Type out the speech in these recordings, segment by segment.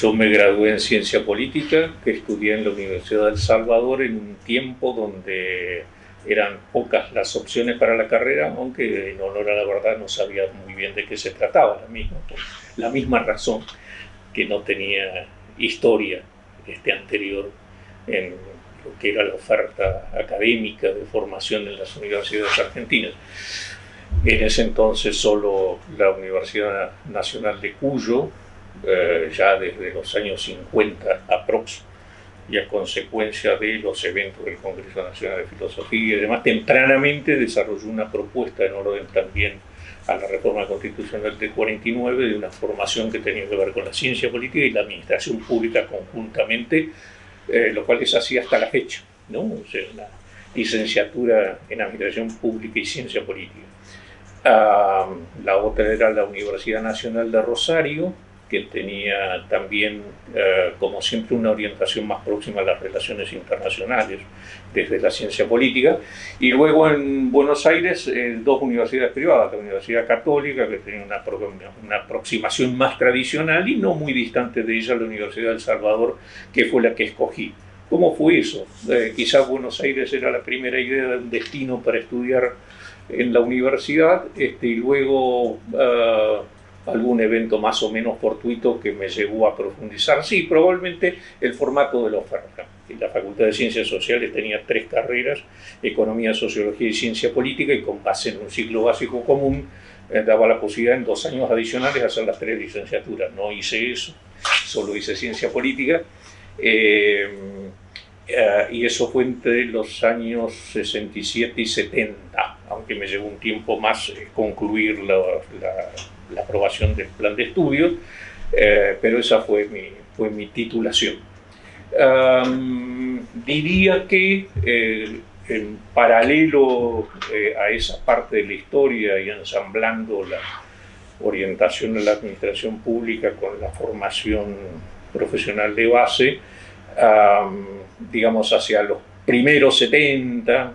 Yo me gradué en Ciencia Política, que estudié en la Universidad del Salvador en un tiempo donde eran pocas las opciones para la carrera, aunque en honor a la verdad no sabía muy bien de qué se trataba la misma, por la misma razón que no tenía historia anterior en lo que era la oferta académica de formación en las universidades argentinas. En ese entonces solo la Universidad Nacional de Cuyo, ya desde los años 50 aprox, y a consecuencia de los eventos del Congreso Nacional de Filosofía y demás, tempranamente desarrolló una propuesta en orden también a la reforma constitucional del 49 de una formación que tenía que ver con la ciencia política y la administración pública conjuntamente, lo cual es así hasta la fecha, ¿no? O sea, una licenciatura en administración pública y ciencia política. La otra era la Universidad Nacional de Rosario, que tenía también, como siempre, una orientación más próxima a las relaciones internacionales desde la ciencia política. Y luego en Buenos Aires, dos universidades privadas, la Universidad Católica, que tenía una aproximación más tradicional, y no muy distante de ella, la Universidad del Salvador, que fue la que escogí. ¿Cómo fue eso? Quizás Buenos Aires era la primera idea de un destino para estudiar en la universidad, y luego algún evento más o menos fortuito que me llevó a profundizar. Sí, probablemente el formato de la oferta. La Facultad de Ciencias Sociales tenía 3 carreras, Economía, Sociología y Ciencia Política, y con base en un ciclo básico común daba la posibilidad en 2 años adicionales hacer las 3 licenciaturas. No hice eso, solo hice Ciencia Política. Y eso fue entre los años 67 y 70, aunque me llevó un tiempo más concluir la aprobación del plan de estudios, pero esa fue mi titulación. Diría que en paralelo a esa parte de la historia y ensamblando la orientación en la administración pública con la formación profesional de base, digamos hacia los primeros 70,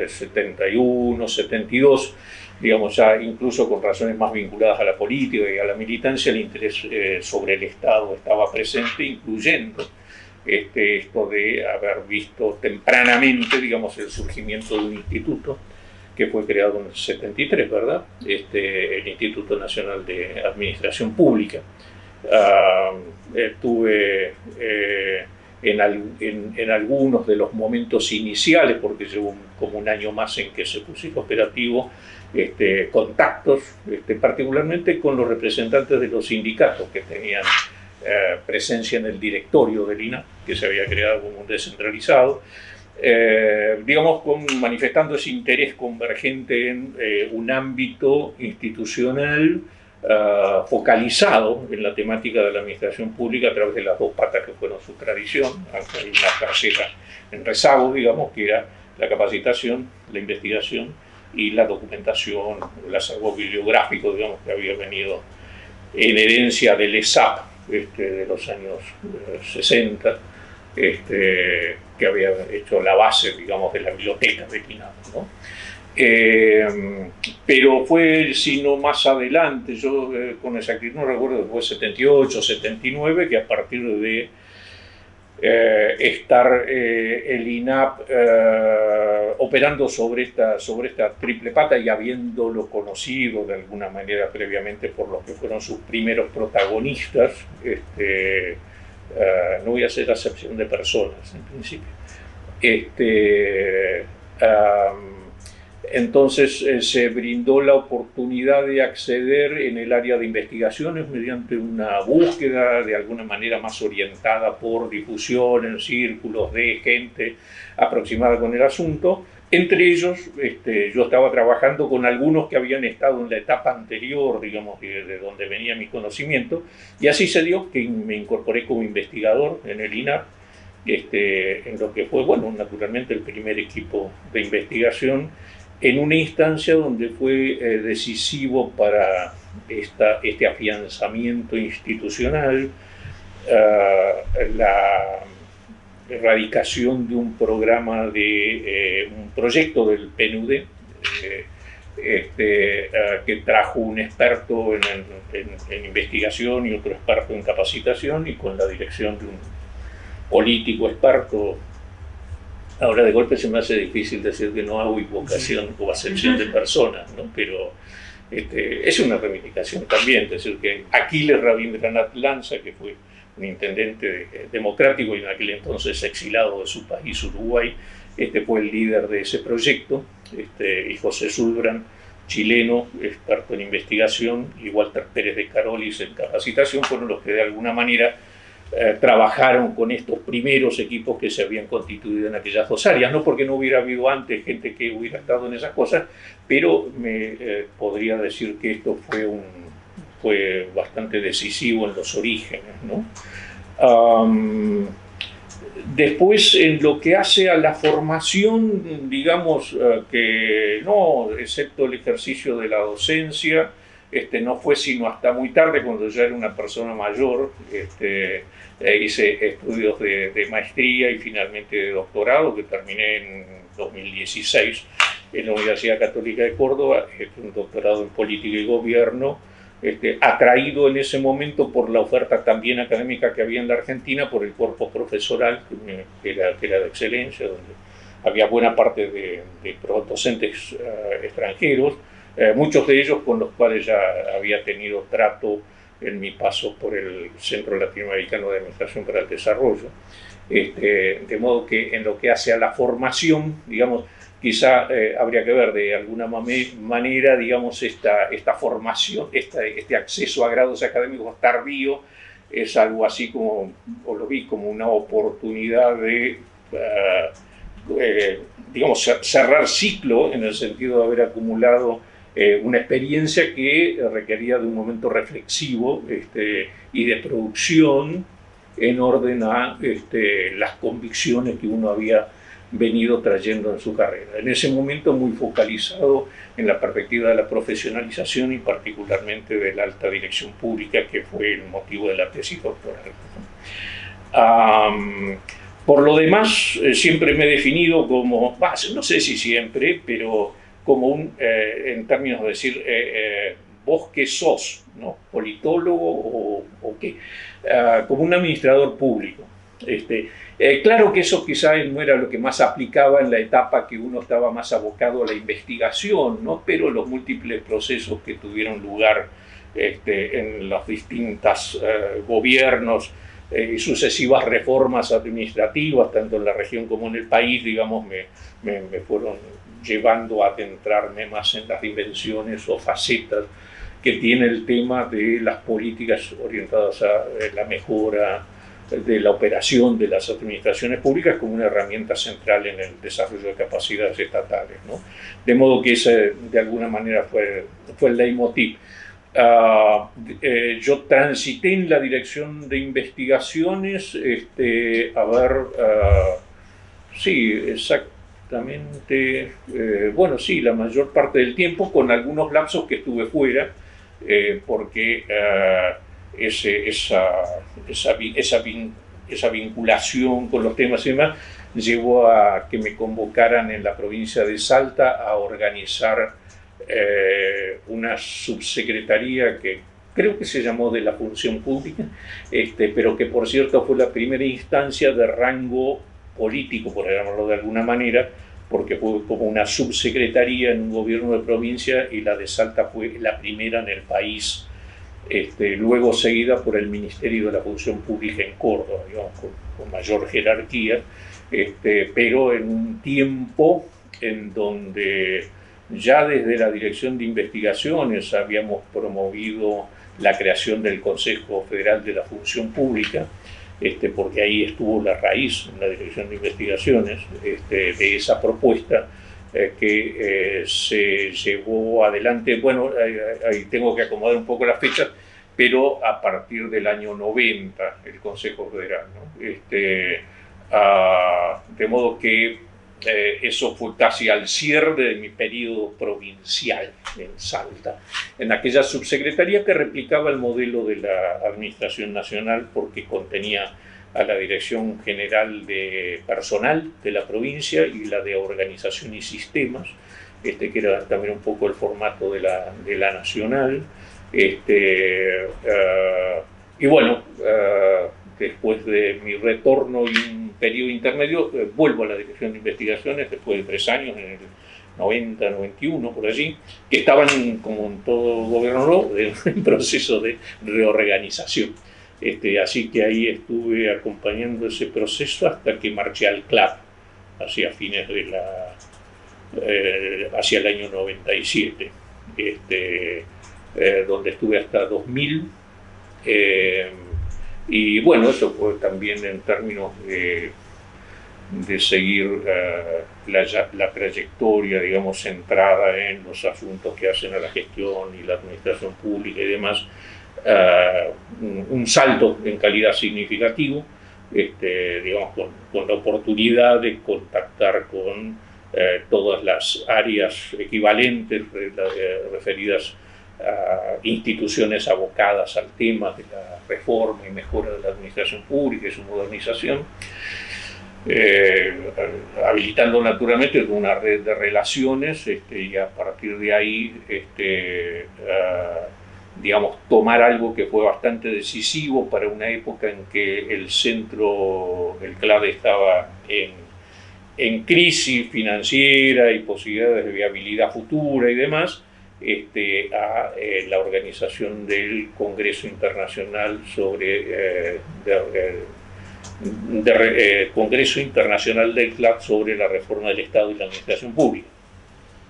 71, 72, digamos ya incluso con razones más vinculadas a la política y a la militancia, el interés sobre el Estado estaba presente, incluyendo esto de haber visto tempranamente, digamos, el surgimiento de un instituto que fue creado en el 73, ¿verdad? El Instituto Nacional de Administración Pública. Tuve en algunos de los momentos iniciales, porque llevó como un año más en que se puso operativo, contactos, particularmente con los representantes de los sindicatos que tenían presencia en el directorio del INAP, que se había creado como un descentralizado, digamos, manifestando ese interés convergente en un ámbito institucional focalizado en la temática de la administración pública a través de las 2 patas que fueron su tradición, aunque hay una tercera en rezago, digamos, que era la capacitación, la investigación y la documentación, el acervo bibliográfico, digamos, que había venido en herencia del ESAP de los años 60, que había hecho la base, digamos, de la biblioteca de INAP, ¿no? Pero fue, sino más adelante, yo con exactitud no recuerdo, fue 78, 79, que a partir de estar el INAP operando sobre esta triple pata y habiéndolo conocido de alguna manera previamente por los que fueron sus primeros protagonistas, no voy a hacer acepción de personas en principio, entonces se brindó la oportunidad de acceder en el área de investigaciones mediante una búsqueda de alguna manera más orientada por difusión en círculos de gente aproximada con el asunto. Entre ellos, yo estaba trabajando con algunos que habían estado en la etapa anterior, digamos, de donde venía mi conocimiento, y así se dio que me incorporé como investigador en el INAP, en lo que fue, bueno, naturalmente el primer equipo de investigación, en una instancia donde fue decisivo para este afianzamiento institucional, la erradicación de un programa un proyecto del PNUD, que trajo un experto en investigación y otro experto en capacitación, y con la dirección de un político experto. Ahora de golpe se me hace difícil decir que no hago invocación o acepción de personas, ¿no? Pero es una reivindicación también, es decir, que Aquiles Rabindranath Lanza, que fue un intendente democrático y en aquel entonces exilado de su país, Uruguay, fue el líder de ese proyecto, y José Zulbrand, chileno, experto en investigación, y Walter Pérez de Carolis en capacitación, fueron los que de alguna manera trabajaron con estos primeros equipos que se habían constituido en aquellas dos áreas, no porque no hubiera habido antes gente que hubiera estado en esas cosas, pero me podría decir que esto fue bastante decisivo en los orígenes, ¿no? Después, en lo que hace a la formación, digamos que no, excepto el ejercicio de la docencia, no fue sino hasta muy tarde, cuando ya era una persona mayor. Hice estudios de maestría y finalmente de doctorado, que terminé en 2016 en la Universidad Católica de Córdoba, un doctorado en política y gobierno, atraído en ese momento por la oferta también académica que había en la Argentina, por el cuerpo profesoral, que era de excelencia, donde había buena parte de docentes extranjeros, muchos de ellos con los cuales ya había tenido trato en mi paso por el Centro Latinoamericano de Administración para el Desarrollo. De modo que en lo que hace a la formación, digamos, quizá habría que ver de alguna manera, digamos, esta formación, este acceso a grados académicos tardío, es algo así como, o lo vi como una oportunidad de, digamos, cerrar ciclo, en el sentido de haber acumulado una experiencia que requería de un momento reflexivo y de producción en orden a las convicciones que uno había venido trayendo en su carrera. En ese momento muy focalizado en la perspectiva de la profesionalización y particularmente de la alta dirección pública, que fue el motivo de la tesis doctoral. Por lo demás, siempre me he definido como, no sé si siempre, pero como en términos de decir, vos qué sos, ¿no? ¿Politólogo o qué? Como un administrador público. Claro que eso quizá no era lo que más aplicaba en la etapa que uno estaba más abocado a la investigación, ¿no? Pero los múltiples procesos que tuvieron lugar en los distintos gobiernos y sucesivas reformas administrativas, tanto en la región como en el país, digamos, me fueron llevando a adentrarme más en las dimensiones o facetas que tiene el tema de las políticas orientadas a la mejora de la operación de las administraciones públicas como una herramienta central en el desarrollo de capacidades estatales, ¿no? De modo que ese de alguna manera fue el leitmotiv. Yo transité en la dirección de investigaciones, sí, exactamente, bueno, sí, la mayor parte del tiempo, con algunos lapsos que estuve fuera, porque esa vinculación con los temas y demás llevó a que me convocaran en la provincia de Salta a organizar una subsecretaría que creo que se llamó de la función pública, pero que por cierto fue la primera instancia de rango político, por llamarlo de alguna manera, porque fue como una subsecretaría en un gobierno de provincia, y la de Salta fue la primera en el país, luego seguida por el Ministerio de la Función Pública en Córdoba, digamos, con mayor jerarquía, pero en un tiempo en donde ya desde la Dirección de Investigaciones habíamos promovido la creación del Consejo Federal de la Función Pública, porque ahí estuvo la raíz en la Dirección de Investigaciones de esa propuesta que se llevó adelante. Bueno, ahí tengo que acomodar un poco las fechas, pero a partir del año 90, el Consejo Federal, ¿no? De modo que eso fue casi al cierre de mi periodo provincial en Salta, en aquella subsecretaría que replicaba el modelo de la Administración Nacional, porque contenía a la Dirección General de Personal de la provincia y la de Organización y Sistemas, que era también un poco el formato de la Nacional. Y bueno, después de mi retorno y un periodo intermedio, vuelvo a la Dirección de Investigaciones después de 3 años, en el 90, 91, por allí, que estaban, como en todo gobierno nuevo, en proceso de reorganización. Así que ahí estuve acompañando ese proceso hasta que marché al CLAP, hacia fines de hacia el año 97, donde estuve hasta 2000. Y bueno, eso fue también en términos de seguir la trayectoria, digamos, centrada en los asuntos que hacen a la gestión y la administración pública y demás, un salto en calidad significativo, digamos, con la oportunidad de contactar con todas las áreas equivalentes referidas a instituciones abocadas al tema de la reforma y mejora de la administración pública y su modernización, habilitando naturalmente una red de relaciones, y a partir de ahí, digamos, tomar algo que fue bastante decisivo para una época en que el CLAD estaba en crisis financiera y posibilidades de viabilidad futura y demás, a la organización del Congreso Internacional Congreso Internacional del CLAD sobre la reforma del Estado y la administración pública,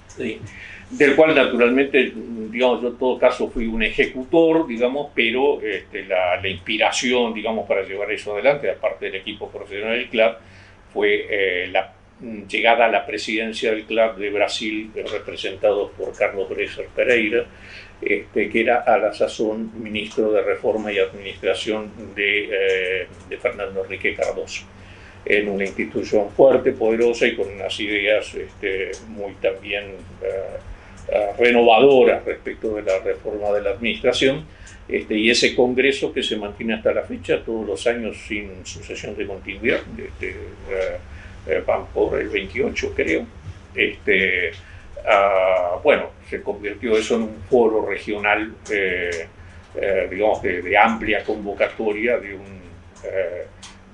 ¿sí? Del cual naturalmente, digamos, yo en todo caso fui un ejecutor, digamos, pero la inspiración, digamos, para llevar eso adelante, aparte del equipo profesional del CLAD, fue la llegada a la presidencia del CLAD de Brasil, representado por Carlos Bresser Pereira, que era a la sazón ministro de Reforma y Administración de Fernando Henrique Cardoso, en una institución fuerte, poderosa y con unas ideas muy también renovadoras respecto de la reforma de la administración, y ese congreso que se mantiene hasta la fecha, todos los años sin sucesión de continuidad, van por el 28, creo. Bueno, se convirtió eso en un foro regional, digamos, de amplia convocatoria, de un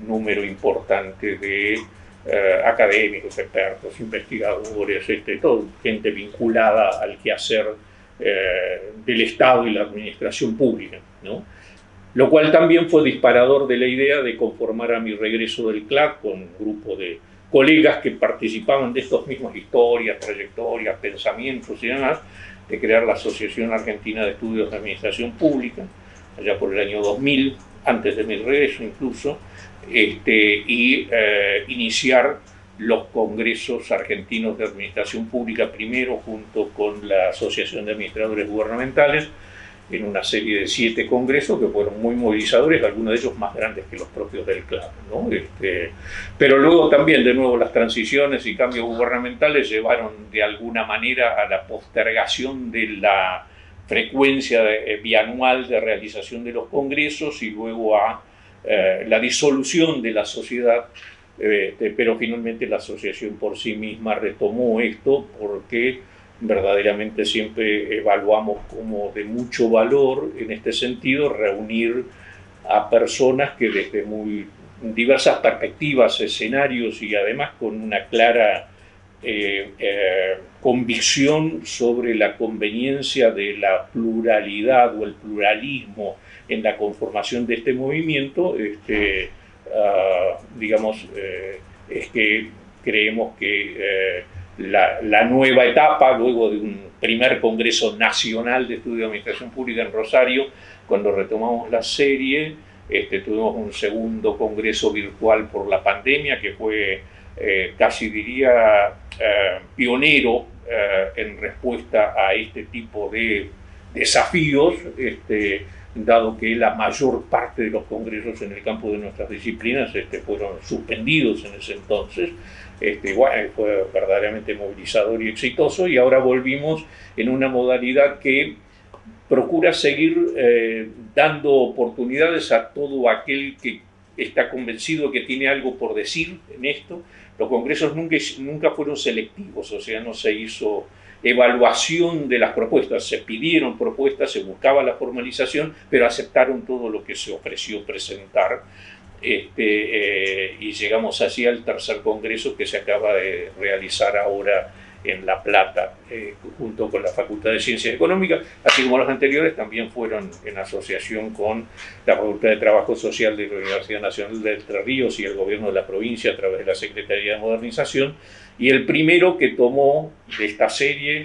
número importante de académicos, expertos, investigadores, todo, gente vinculada al quehacer del Estado y la administración pública, ¿no? Lo cual también fue disparador de la idea de conformar a mi regreso del CLAD con un grupo de colegas que participaban de estas mismas historias, trayectorias, pensamientos y demás, de crear la Asociación Argentina de Estudios de Administración Pública, allá por el año 2000, antes de mi regreso incluso, y iniciar los congresos argentinos de administración pública primero junto con la Asociación de Administradores Gubernamentales, en una serie de 7 congresos que fueron muy movilizadores, algunos de ellos más grandes que los propios del CLAD, ¿no? Pero luego también, de nuevo, las transiciones y cambios gubernamentales llevaron de alguna manera a la postergación de la frecuencia bianual de realización de los congresos y luego a la disolución de la sociedad, pero finalmente la asociación por sí misma retomó esto porque verdaderamente siempre evaluamos como de mucho valor en este sentido reunir a personas que desde muy diversas perspectivas, escenarios y además con una clara convicción sobre la conveniencia de la pluralidad o el pluralismo en la conformación de este movimiento, digamos, es que creemos que la nueva etapa, luego de un primer Congreso Nacional de Estudio de Administración Pública en Rosario, cuando retomamos la serie, tuvimos un segundo Congreso virtual por la pandemia, que fue casi diría pionero en respuesta a este tipo de desafíos, dado que la mayor parte de los congresos en el campo de nuestras disciplinas fueron suspendidos en ese entonces. Bueno, fue verdaderamente movilizador y exitoso, y ahora volvimos en una modalidad que procura seguir dando oportunidades a todo aquel que está convencido que tiene algo por decir en esto. Los congresos nunca fueron selectivos, o sea, no se hizo evaluación de las propuestas. Se pidieron propuestas, se buscaba la formalización, pero aceptaron todo lo que se ofreció presentar. Y llegamos así al tercer congreso que se acaba de realizar ahora en La Plata, junto con la Facultad de Ciencias Económicas, así como los anteriores también fueron en asociación con la Facultad de Trabajo Social de la Universidad Nacional de Entre Ríos y el gobierno de la provincia a través de la Secretaría de Modernización. Y el primero que tomó de esta serie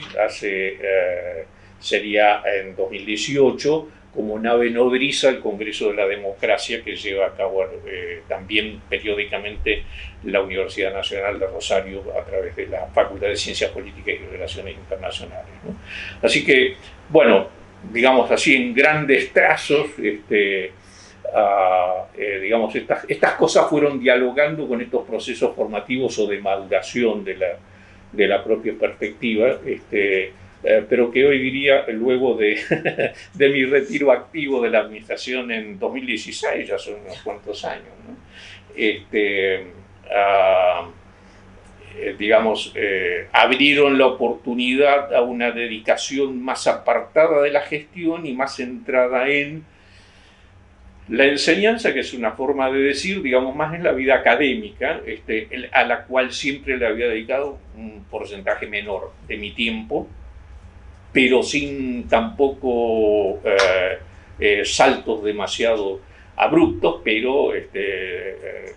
sería en 2018, como nave nodriza el Congreso de la Democracia que lleva a cabo también periódicamente la Universidad Nacional de Rosario a través de la Facultad de Ciencias Políticas y Relaciones Internacionales, ¿no? Así que, bueno, digamos así en grandes trazos, digamos, estas cosas fueron dialogando con estos procesos formativos o de maduración de la propia perspectiva, pero que hoy diría, luego de mi retiro activo de la administración en 2016, ya son unos cuantos años, ¿no? Digamos, abrieron la oportunidad a una dedicación más apartada de la gestión y más centrada en la enseñanza, que es una forma de decir, digamos, más en la vida académica, a la cual siempre le había dedicado un porcentaje menor de mi tiempo, pero sin tampoco saltos demasiado abruptos, pero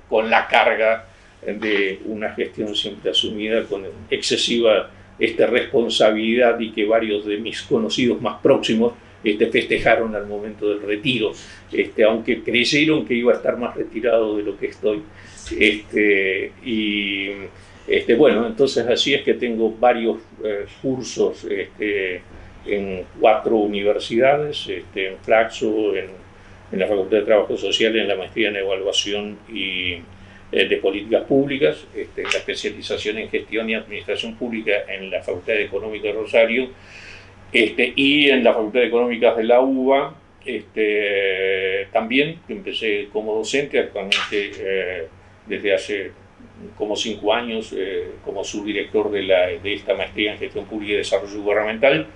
con la carga de una gestión siempre asumida con excesiva responsabilidad, y que varios de mis conocidos más próximos festejaron al momento del retiro, aunque creyeron que iba a estar más retirado de lo que estoy. Bueno, entonces así es que tengo varios cursos en 4 universidades, en Flaxo, en la Facultad de Trabajo Social, en la maestría en Evaluación y de Políticas Públicas, en la especialización en Gestión y Administración Pública en la Facultad de Económicas de Rosario, y en la Facultad de Económicas de la UBA, también empecé como docente, actualmente desde hace como 5 años como subdirector de esta maestría en Gestión Pública y Desarrollo Gubernamental,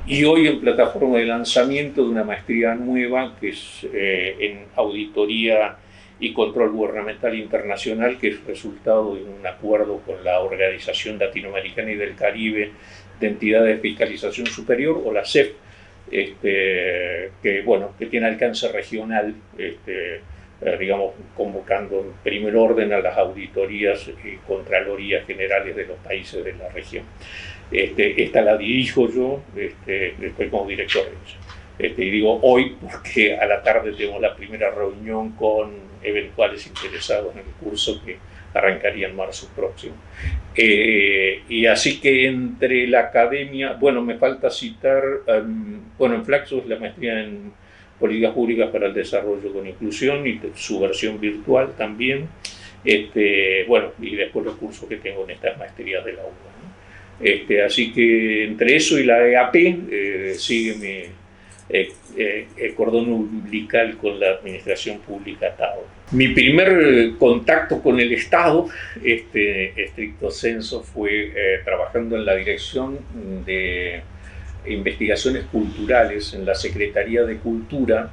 y hoy en plataforma de lanzamiento de una maestría nueva que es en Auditoría y Control Gubernamental Internacional, que es resultado de un acuerdo con la Organización Latinoamericana y del Caribe de Entidades de Fiscalización Superior, o la CEF, que tiene alcance regional, digamos, convocando en primer orden a las auditorías y contralorías generales de los países de la región. Esta la dirijo yo, estoy como director de ella. Y digo hoy porque a la tarde tenemos la primera reunión con eventuales interesados en el curso que arrancaría en marzo próximo. Y así que entre la academia, bueno, me falta citar, en Flaxo es la maestría en Políticas Públicas para el Desarrollo con Inclusión y su versión virtual también, y después los cursos que tengo en estas maestrías de la UBA, ¿no? Así que entre eso y la EAP sigue mi cordón umbilical con la administración pública atado. Mi primer contacto con el Estado, estricto sensu, fue trabajando en la dirección de investigaciones culturales en la Secretaría de Cultura,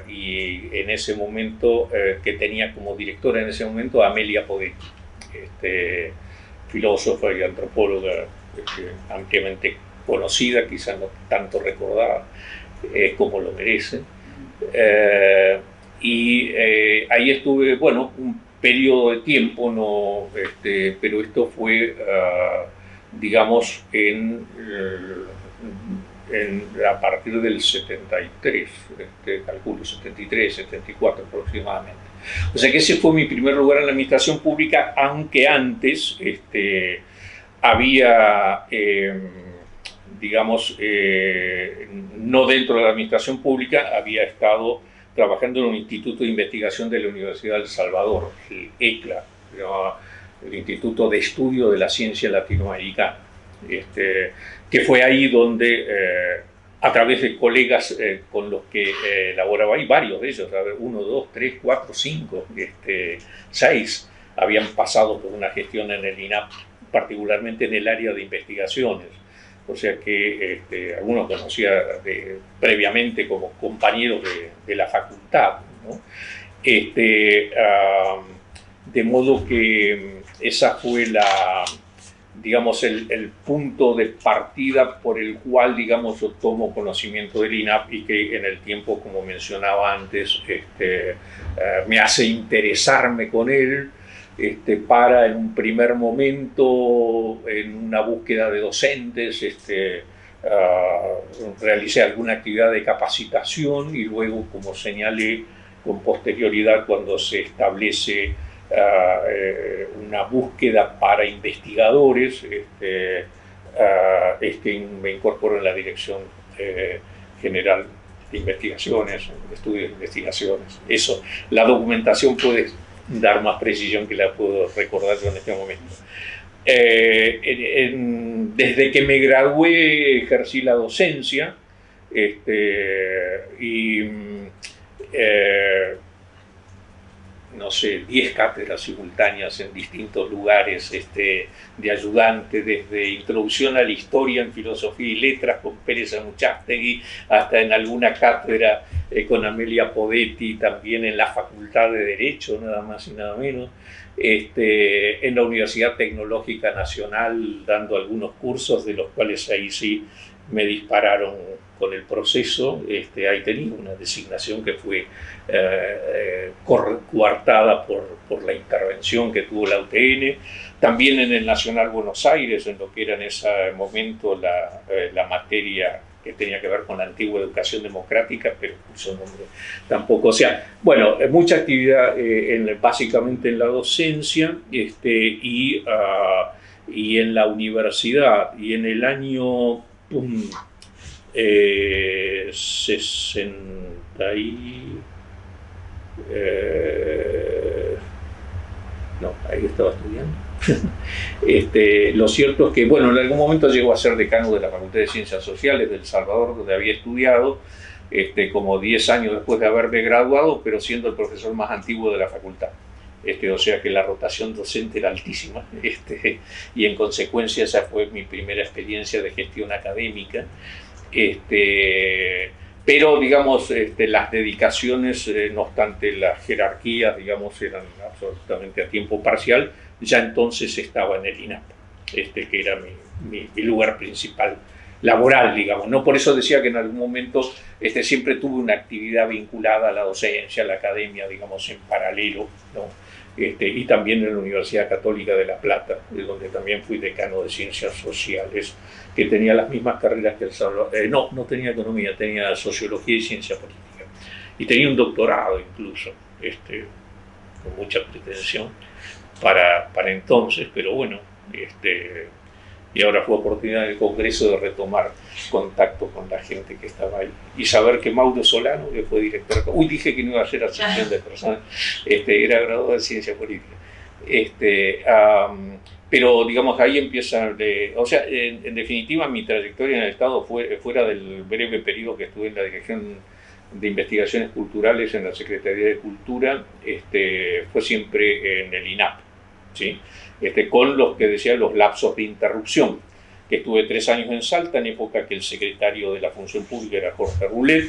y en ese momento que tenía como directora en ese momento a Amelia Podetti, filósofa y antropóloga ampliamente conocida, quizás no tanto recordada como lo merece. Ahí estuve, un periodo de tiempo, pero esto fue, digamos, a partir del 73, calculo 73, 74 aproximadamente. O sea que ese fue mi primer lugar en la administración pública, aunque antes había, digamos, no dentro de la administración pública, había estado trabajando en un instituto de investigación de la Universidad de El Salvador, el ECLA, el Instituto de Estudio de la Ciencia Latinoamericana, que fue ahí donde, a través de colegas con los que elaboraba, y varios de ellos, 1, 2, 3, 4, 5, 6, habían pasado por una gestión en el INAP particularmente en el área de investigaciones. O sea que algunos conocía previamente como compañeros de la facultad, ¿no? De modo que esa fue digamos, el punto de partida por el cual, digamos, yo tomo conocimiento del INAP y que en el tiempo, como mencionaba antes, me hace interesarme con él, para en un primer momento, en una búsqueda de docentes, realicé alguna actividad de capacitación y luego, como señalé, con posterioridad, cuando se establece una búsqueda para investigadores, me incorporo en la Dirección General de Investigaciones, de Estudios de Investigaciones. Eso, la documentación puede dar más precisión que la puedo recordar yo en este momento. Desde que me gradué ejercí la docencia y no sé, 10 cátedras simultáneas en distintos lugares, de ayudante, desde introducción a la historia en filosofía y letras con Pérez Amuchastegui, hasta en alguna cátedra con Amelia Podetti, también en la Facultad de Derecho, nada más y nada menos, en la Universidad Tecnológica Nacional, dando algunos cursos, de los cuales ahí sí me dispararon con el proceso. Ahí tenía una designación que fue coartada por la intervención que tuvo la UTN, también en el Nacional Buenos Aires, en lo que era en ese momento la materia que tenía que ver con la antigua educación democrática, pero puso nombre tampoco. O sea, bueno, mucha actividad básicamente en la docencia y en la universidad. Y en el año 60 y... no, ahí estaba estudiando. Lo cierto es que, bueno, en algún momento llegó a ser decano de la Facultad de Ciencias Sociales de El Salvador, donde había estudiado, como 10 años después de haberme graduado, pero siendo el profesor más antiguo de la facultad. O sea que la rotación docente era altísima, y en consecuencia esa fue mi primera experiencia de gestión académica. Pero, digamos, las dedicaciones, no obstante las jerarquías, digamos, eran absolutamente a tiempo parcial, ya entonces estaba en el INAP, que era mi lugar principal laboral, digamos. No por eso decía que en algún momento siempre tuve una actividad vinculada a la docencia, a la academia, digamos, en paralelo, ¿no? Y también en la Universidad Católica de La Plata, de donde también fui decano de Ciencias Sociales, que tenía las mismas carreras que El Salvador. No tenía economía, tenía sociología y ciencia política. Y tenía un doctorado incluso, con mucha pretensión para entonces, pero bueno, y ahora fue oportunidad en el Congreso de retomar contacto con la gente que estaba ahí y saber que Mauro Solano, que fue director, dije que no iba a ser asociación de personas, era graduado de ciencia política, pero digamos ahí empieza, o sea, en definitiva mi trayectoria en el Estado fuera del breve periodo que estuve en la Dirección de Investigaciones Culturales en la Secretaría de Cultura, fue siempre en el INAP, ¿sí? Con los que decía los lapsos de interrupción, que estuve 3 años en Salta, en época que el secretario de la Función Pública era Jorge Roulet,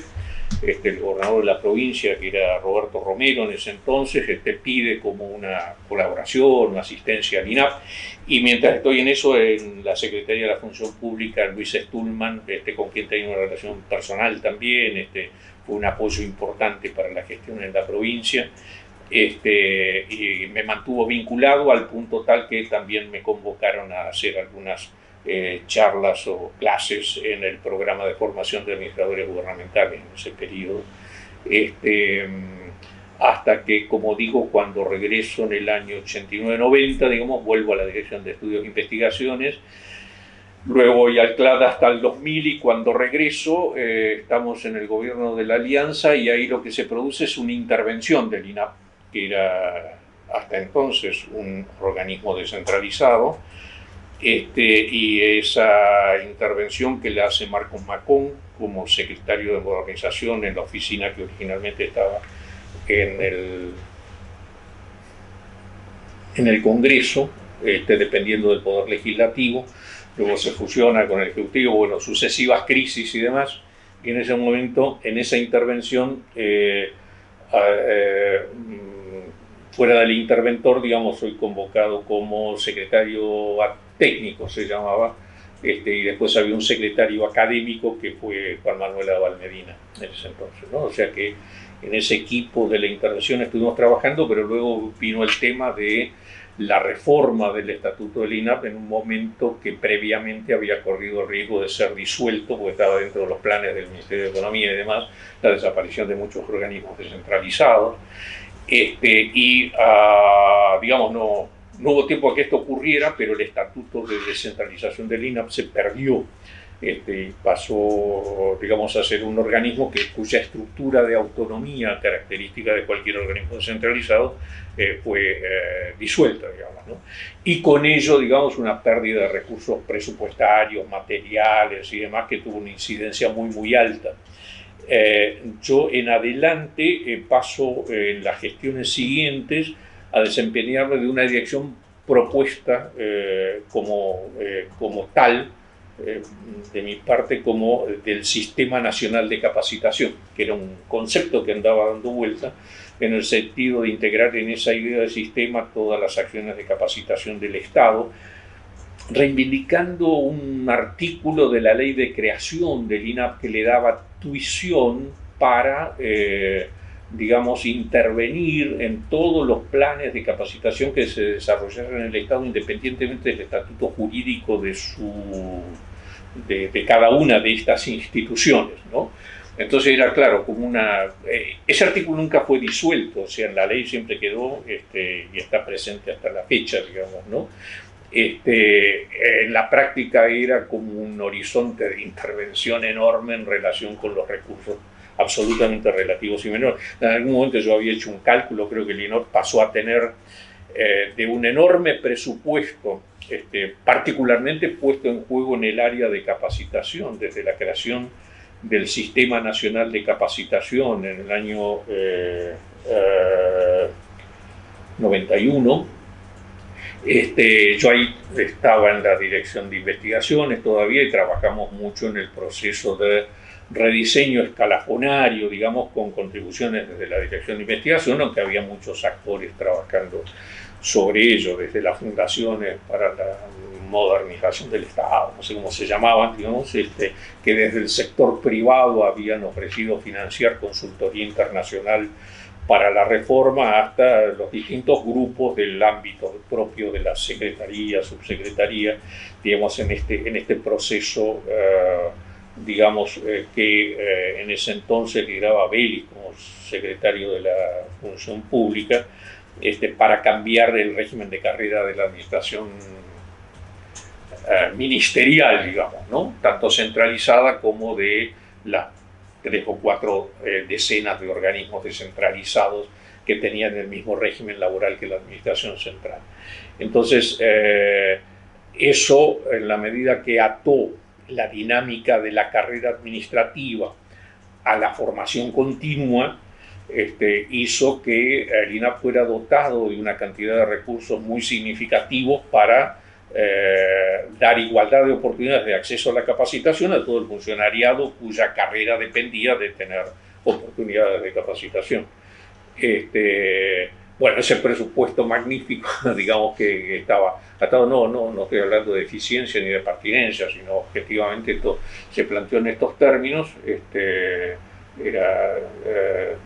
el gobernador de la provincia, que era Roberto Romero en ese entonces, pide como una colaboración, una asistencia al INAP, y mientras estoy en eso, en la Secretaría de la Función Pública, Luis Stulman, con quien tengo una relación personal también, fue un apoyo importante para la gestión en la provincia, y me mantuvo vinculado al punto tal que también me convocaron a hacer algunas charlas o clases en el programa de formación de administradores gubernamentales en ese periodo, hasta que, como digo, cuando regreso en el año 89-90, digamos, vuelvo a la Dirección de Estudios e Investigaciones. Luego voy al CLAD hasta el 2000 y cuando regreso estamos en el gobierno de la Alianza y ahí lo que se produce es una intervención del INAP, que era hasta entonces un organismo descentralizado, y esa intervención que le hace Marcos Macón como secretario de Modernización en la oficina que originalmente estaba en el Congreso, dependiendo del poder legislativo, luego se fusiona con el ejecutivo, bueno, sucesivas crisis y demás, y en ese momento, en esa intervención, fuera del interventor, digamos, soy convocado como secretario técnico, se llamaba, y después había un secretario académico que fue Juan Manuel Abal Medina en ese entonces, ¿no? O sea que en ese equipo de la intervención estuvimos trabajando, pero luego vino el tema de la reforma del estatuto del INAP en un momento que previamente había corrido el riesgo de ser disuelto, porque estaba dentro de los planes del Ministerio de Economía y demás, la desaparición de muchos organismos descentralizados, digamos, no hubo tiempo a que esto ocurriera, pero el estatuto de descentralización del INAP se perdió. Pasó, digamos, a ser un organismo cuya estructura de autonomía, característica de cualquier organismo descentralizado, fue disuelta, digamos, ¿no? Y con ello, digamos, una pérdida de recursos presupuestarios, materiales y demás, que tuvo una incidencia muy, muy alta. Yo en adelante paso en las gestiones siguientes a desempeñarme de una dirección propuesta como tal, de mi parte, como del Sistema Nacional de Capacitación, que era un concepto que andaba dando vuelta en el sentido de integrar en esa idea de sistema todas las acciones de capacitación del Estado, reivindicando un artículo de la ley de creación del INAP que le daba tuición para, digamos, intervenir en todos los planes de capacitación que se desarrollaran en el Estado, independientemente del estatuto jurídico de cada una de estas instituciones, ¿no? Entonces era claro, como ese artículo nunca fue disuelto, o sea, en la ley siempre quedó y está presente hasta la fecha, digamos, ¿no? En la práctica era como un horizonte de intervención enorme en relación con los recursos absolutamente relativos y menores. En algún momento yo había hecho un cálculo, creo que el INOR pasó a tener de un enorme presupuesto, particularmente puesto en juego en el área de capacitación, desde la creación del Sistema Nacional de Capacitación en el año 91. Yo ahí estaba en la dirección de investigaciones todavía y trabajamos mucho en el proceso de rediseño escalafonario, digamos, con contribuciones desde la dirección de investigación, aunque había muchos actores trabajando sobre ello, desde las fundaciones para la modernización del Estado, no sé cómo se llamaban, digamos, que desde el sector privado habían ofrecido financiar consultoría internacional para la reforma, hasta los distintos grupos del ámbito propio de la secretaría, subsecretaría, digamos, en este proceso, digamos, que en ese entonces lideraba Vélez como secretario de la Función Pública, para cambiar el régimen de carrera de la administración ministerial, digamos, ¿no? Tanto centralizada como de las 3 o 4 decenas de organismos descentralizados que tenían el mismo régimen laboral que la administración central. Entonces, eso, en la medida que ató la dinámica de la carrera administrativa a la formación continua, hizo que el INAP fuera dotado de una cantidad de recursos muy significativos para dar igualdad de oportunidades de acceso a la capacitación a todo el funcionariado cuya carrera dependía de tener oportunidades de capacitación. Bueno, ese presupuesto magnífico, digamos, que estaba atado, no estoy hablando de eficiencia ni de pertinencia, sino objetivamente esto se planteó en estos términos.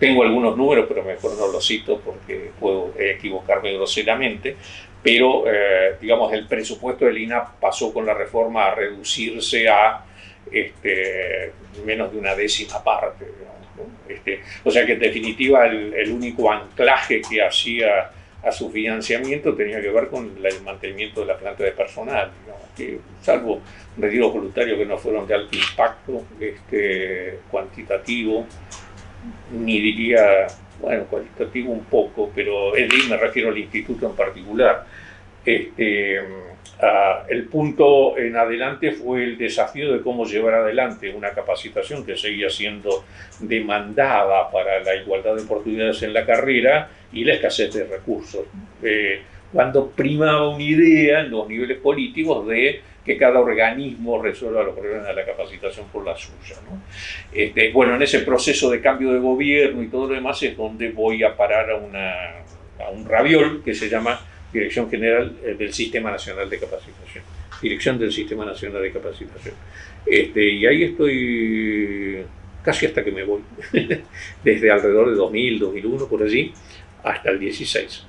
Tengo algunos números, pero mejor no los cito porque puedo equivocarme groseramente, pero digamos, el presupuesto del INAP pasó con la reforma a reducirse a menos de una décima parte, digamos, ¿no? O sea que en definitiva el único anclaje que hacía a su financiamiento tenía que ver con el mantenimiento de la planta de personal, digamos, que salvo retiros voluntarios que no fueron de alto impacto cuantitativo, ni diría, bueno, cualitativo un poco, pero me refiero al instituto en particular. El punto en adelante fue el desafío de cómo llevar adelante una capacitación que seguía siendo demandada para la igualdad de oportunidades en la carrera y la escasez de recursos. cuando primaba una idea en los niveles políticos de que cada organismo resuelva los problemas de la capacitación por la suya, ¿no? Bueno, en ese proceso de cambio de gobierno y todo lo demás es donde voy a parar a un raviol que se llama Dirección General del Sistema Nacional de Capacitación. Dirección del Sistema Nacional de Capacitación. Y ahí estoy casi hasta que me voy, desde alrededor de 2000, 2001, por allí, hasta el 16.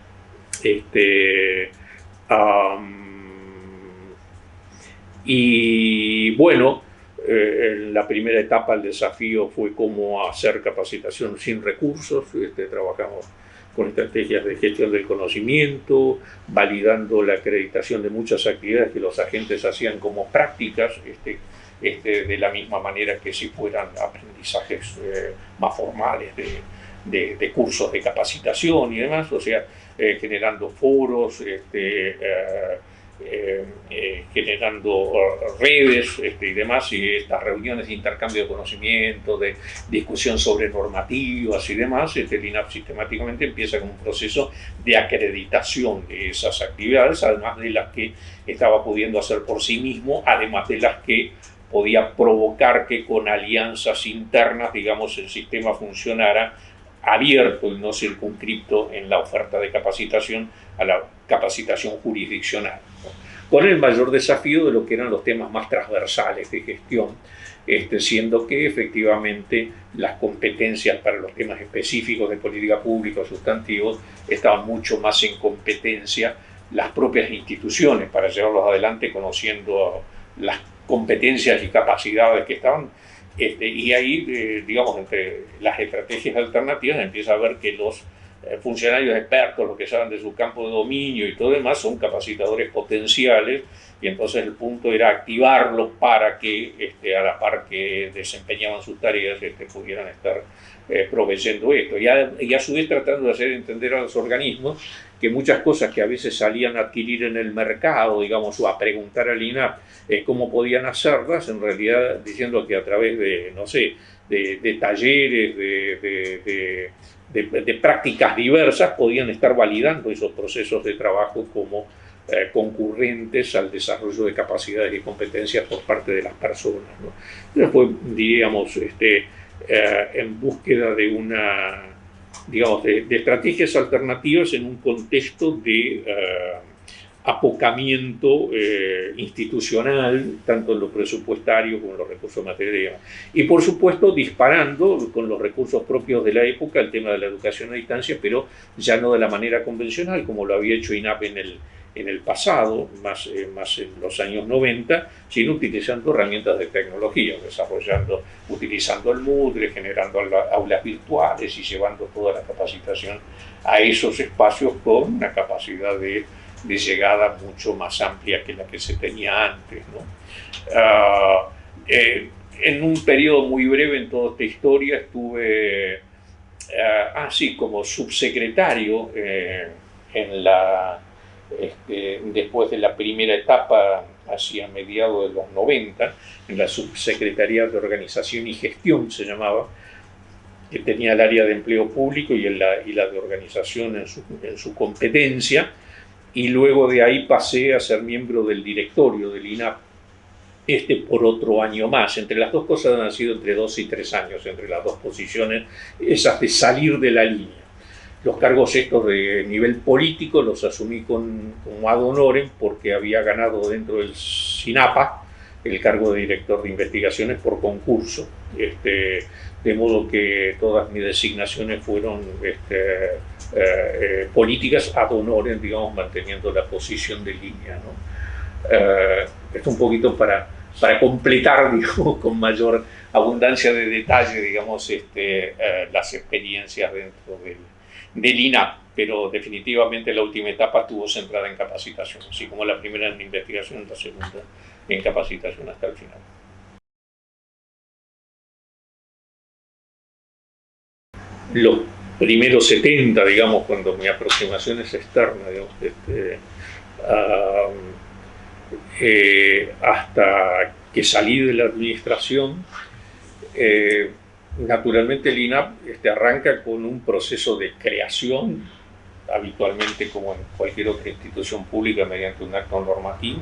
Y bueno, en la primera etapa el desafío fue cómo hacer capacitación sin recursos. Trabajamos con estrategias de gestión del conocimiento, validando la acreditación de muchas actividades que los agentes hacían como prácticas, de la misma manera que si fueran aprendizajes más formales de cursos de capacitación y demás, o sea, generando foros, generando redes y demás, y estas reuniones de intercambio de conocimiento, de discusión sobre normativas y demás. El INAP sistemáticamente empieza con un proceso de acreditación de esas actividades, además de las que estaba pudiendo hacer por sí mismo, además de las que podía provocar que con alianzas internas, digamos, el sistema funcionara abierto y no circunscripto en la oferta de capacitación a la capacitación jurisdiccional, ¿no? Con el mayor desafío de lo que eran los temas más transversales de gestión, siendo que efectivamente las competencias para los temas específicos de política pública o sustantivos estaban mucho más en competencia las propias instituciones para llevarlos adelante, conociendo las competencias y capacidades que estaban. Y ahí, digamos, entre las estrategias alternativas empieza a ver que los funcionarios expertos, los que saben de su campo de dominio y todo demás, son capacitadores potenciales, y entonces el punto era activarlos para que a la par que desempeñaban sus tareas pudieran estar proveyendo esto, y a su vez tratando de hacer entender a los organismos que muchas cosas que a veces salían a adquirir en el mercado, digamos, o a preguntar al INAP cómo podían hacerlas, en realidad diciendo que a través de, no sé, de talleres, de prácticas diversas, podían estar validando esos procesos de trabajo como concurrentes al desarrollo de capacidades y competencias por parte de las personas, ¿no? Después, diríamos, en búsqueda de una, digamos, de estrategias alternativas en un contexto de apocamiento institucional, tanto en lo presupuestario como en los recursos materiales. Y por supuesto disparando con los recursos propios de la época el tema de la educación a distancia, pero ya no de la manera convencional como lo había hecho INAP en el pasado, más en los años 90, sino utilizando herramientas de tecnología, utilizando el Moodle, generando aulas virtuales y llevando toda la capacitación a esos espacios con una capacidad de llegada mucho más amplia que la que se tenía antes, ¿no? En un periodo muy breve en toda esta historia estuve como subsecretario después de la primera etapa, hacia mediados de los 90, en la Subsecretaría de Organización y Gestión se llamaba, que tenía el área de empleo público y la de organización en su competencia, y luego de ahí pasé a ser miembro del directorio del INAP, por otro año más. Entre las dos cosas han sido entre 2 y 3 años, entre las dos posiciones, esas de salir de la línea. Los cargos estos de nivel político los asumí como ad honorem porque había ganado dentro del SINAPA el cargo de director de investigaciones por concurso, de modo que todas mis designaciones fueron políticas ad honorem, digamos, manteniendo la posición de línea, ¿no? Esto un poquito para completar, digamos, con mayor abundancia de detalle, digamos, las experiencias dentro del INAP, pero definitivamente la última etapa estuvo centrada en capacitación, así como la primera en investigación, la segunda en capacitación hasta el final. Los primeros 70, digamos, cuando mi aproximación es externa, digamos, hasta que salí de la administración, naturalmente el INAP arranca con un proceso de creación habitualmente, como en cualquier otra institución pública, mediante un acto normativo,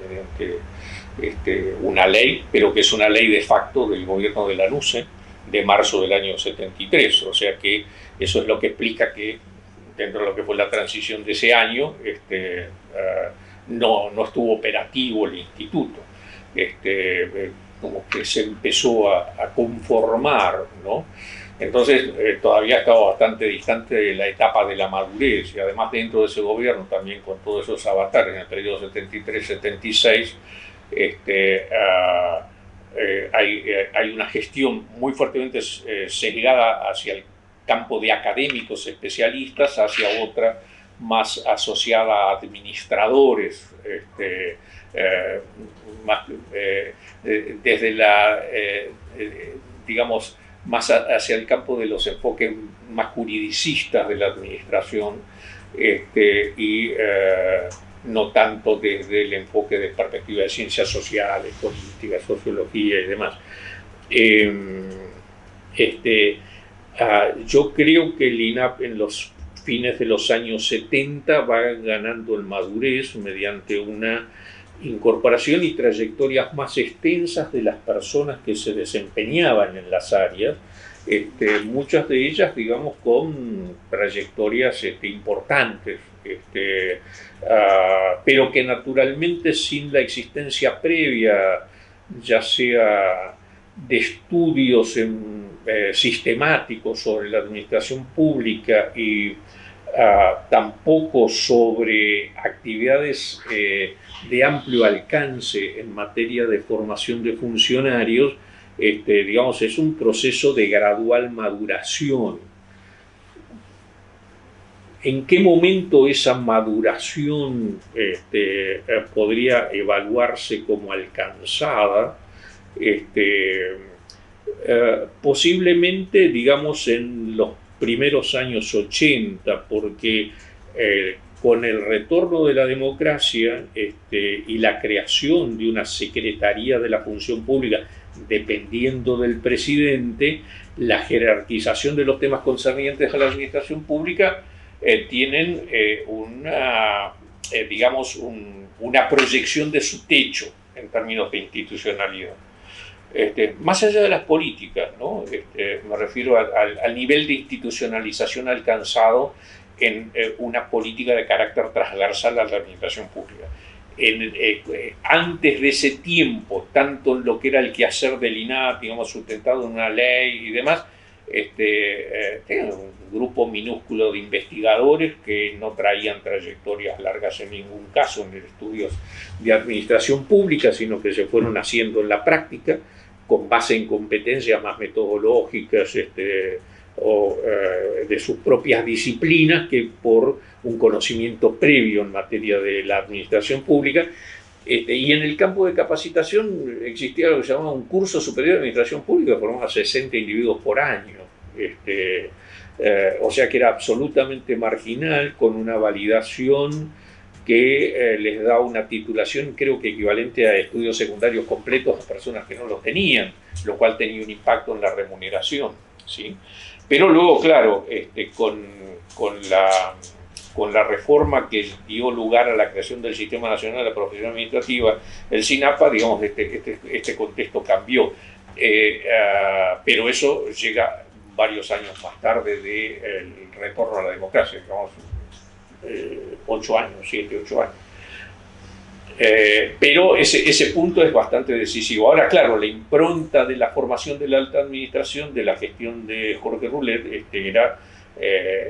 mediante una ley, pero que es una ley de facto del gobierno de la NUCE de marzo del año 73. O sea que eso es lo que explica que dentro de lo que fue la transición de ese año, no estuvo operativo el instituto. Como que se empezó a conformar, ¿no? Entonces todavía estaba bastante distante de la etapa de la madurez, y además dentro de ese gobierno también con todos esos avatares en el periodo 73-76 hay una gestión muy fuertemente sesgada hacia el campo de académicos especialistas, hacia otra más asociada a administradores, desde la, digamos, más hacia el campo de los enfoques más juridicistas de la administración, y no tanto desde el enfoque de perspectiva de ciencias sociales, políticas, sociología y demás. Yo creo que el INAP en los fines de los años 70 va ganando en madurez mediante una incorporación y trayectorias más extensas de las personas que se desempeñaban en las áreas, muchas de ellas, digamos, con trayectorias importantes, pero que naturalmente sin la existencia previa, ya sea de estudios sistemáticos sobre la administración pública y tampoco sobre actividades de amplio alcance en materia de formación de funcionarios, digamos, es un proceso de gradual maduración. ¿En qué momento esa maduración podría evaluarse como alcanzada? Posiblemente, digamos, en los primeros años 80, porque con el retorno de la democracia y la creación de una Secretaría de la Función Pública dependiendo del presidente, la jerarquización de los temas concernientes a la administración pública tienen una proyección de su techo en términos de institucionalidad. Más allá de las políticas, ¿no? Me refiero al nivel de institucionalización alcanzado en una política de carácter transversal a la administración pública. Antes de ese tiempo, tanto en lo que era el quehacer del INAP, digamos, sustentado en una ley y demás, un grupo minúsculo de investigadores que no traían trayectorias largas en ningún caso en estudios de administración pública, sino que se fueron haciendo en la práctica con base en competencias más metodológicas o de sus propias disciplinas que por un conocimiento previo en materia de la administración pública. Y en el campo de capacitación existía lo que se llamaba un curso superior de administración pública, que formaba 60 individuos por año. O sea que era absolutamente marginal, con una validación que les da una titulación, creo que equivalente a estudios secundarios completos a personas que no los tenían, lo cual tenía un impacto en la remuneración, ¿sí? Pero luego, claro, con la reforma que dio lugar a la creación del Sistema Nacional de Profesión Administrativa, el SINAPA, digamos, este contexto cambió. Pero eso llega varios años más tarde del retorno a la democracia, digamos, 8 años, 7, 8 años. Pero ese punto es bastante decisivo. Ahora, claro, la impronta de la formación de la alta administración, de la gestión de Jorge Roulet, era